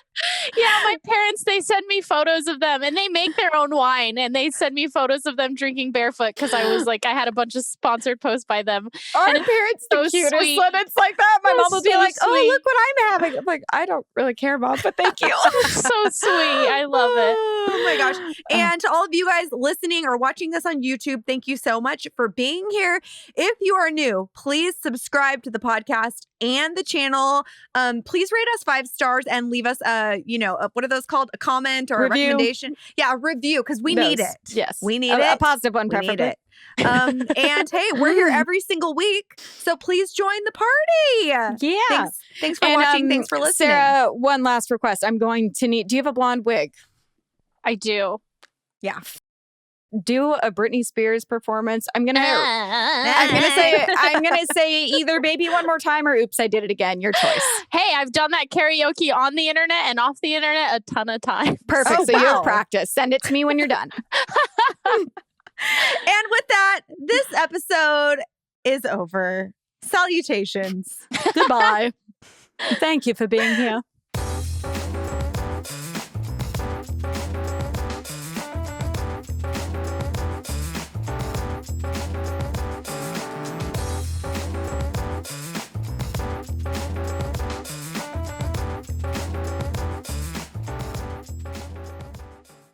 Yeah, my parents, they send me photos of them and they make their own wine and they send me photos of them drinking barefoot because I was like, I had a bunch of sponsored posts by them. Our and parents so the cutest sweet. when it's like that. My mom will be So like, oh, sweet. look what I'm having. I'm like, I don't really care, Mom, but thank you. So sweet. I love it. Oh my gosh. And to all of you guys listening or watching this on YouTube, thank you so much for being here. If you are new, please subscribe to the podcast and the channel. Please rate us 5 stars and leave us what are those called? A comment or Review. a recommendation. Yeah, a review because we need it. Yes. We need a it. positive one, We need preferably. it. And hey, we're here every single week. So please join the party. Yeah. Thanks for watching. Thanks for listening. Sarah, one last request. I'm going to need, do you have a blonde wig? I do. Yeah. Do a Britney Spears performance. I'm gonna say either Baby One More Time or Oops, I Did It Again. Your choice. Hey, I've done that karaoke on the internet and off the internet a ton of times. Perfect. Oh, So you wow. have practice. Send it to me when you're done. And with that, this episode is over. Salutations. Goodbye. Thank you for being here.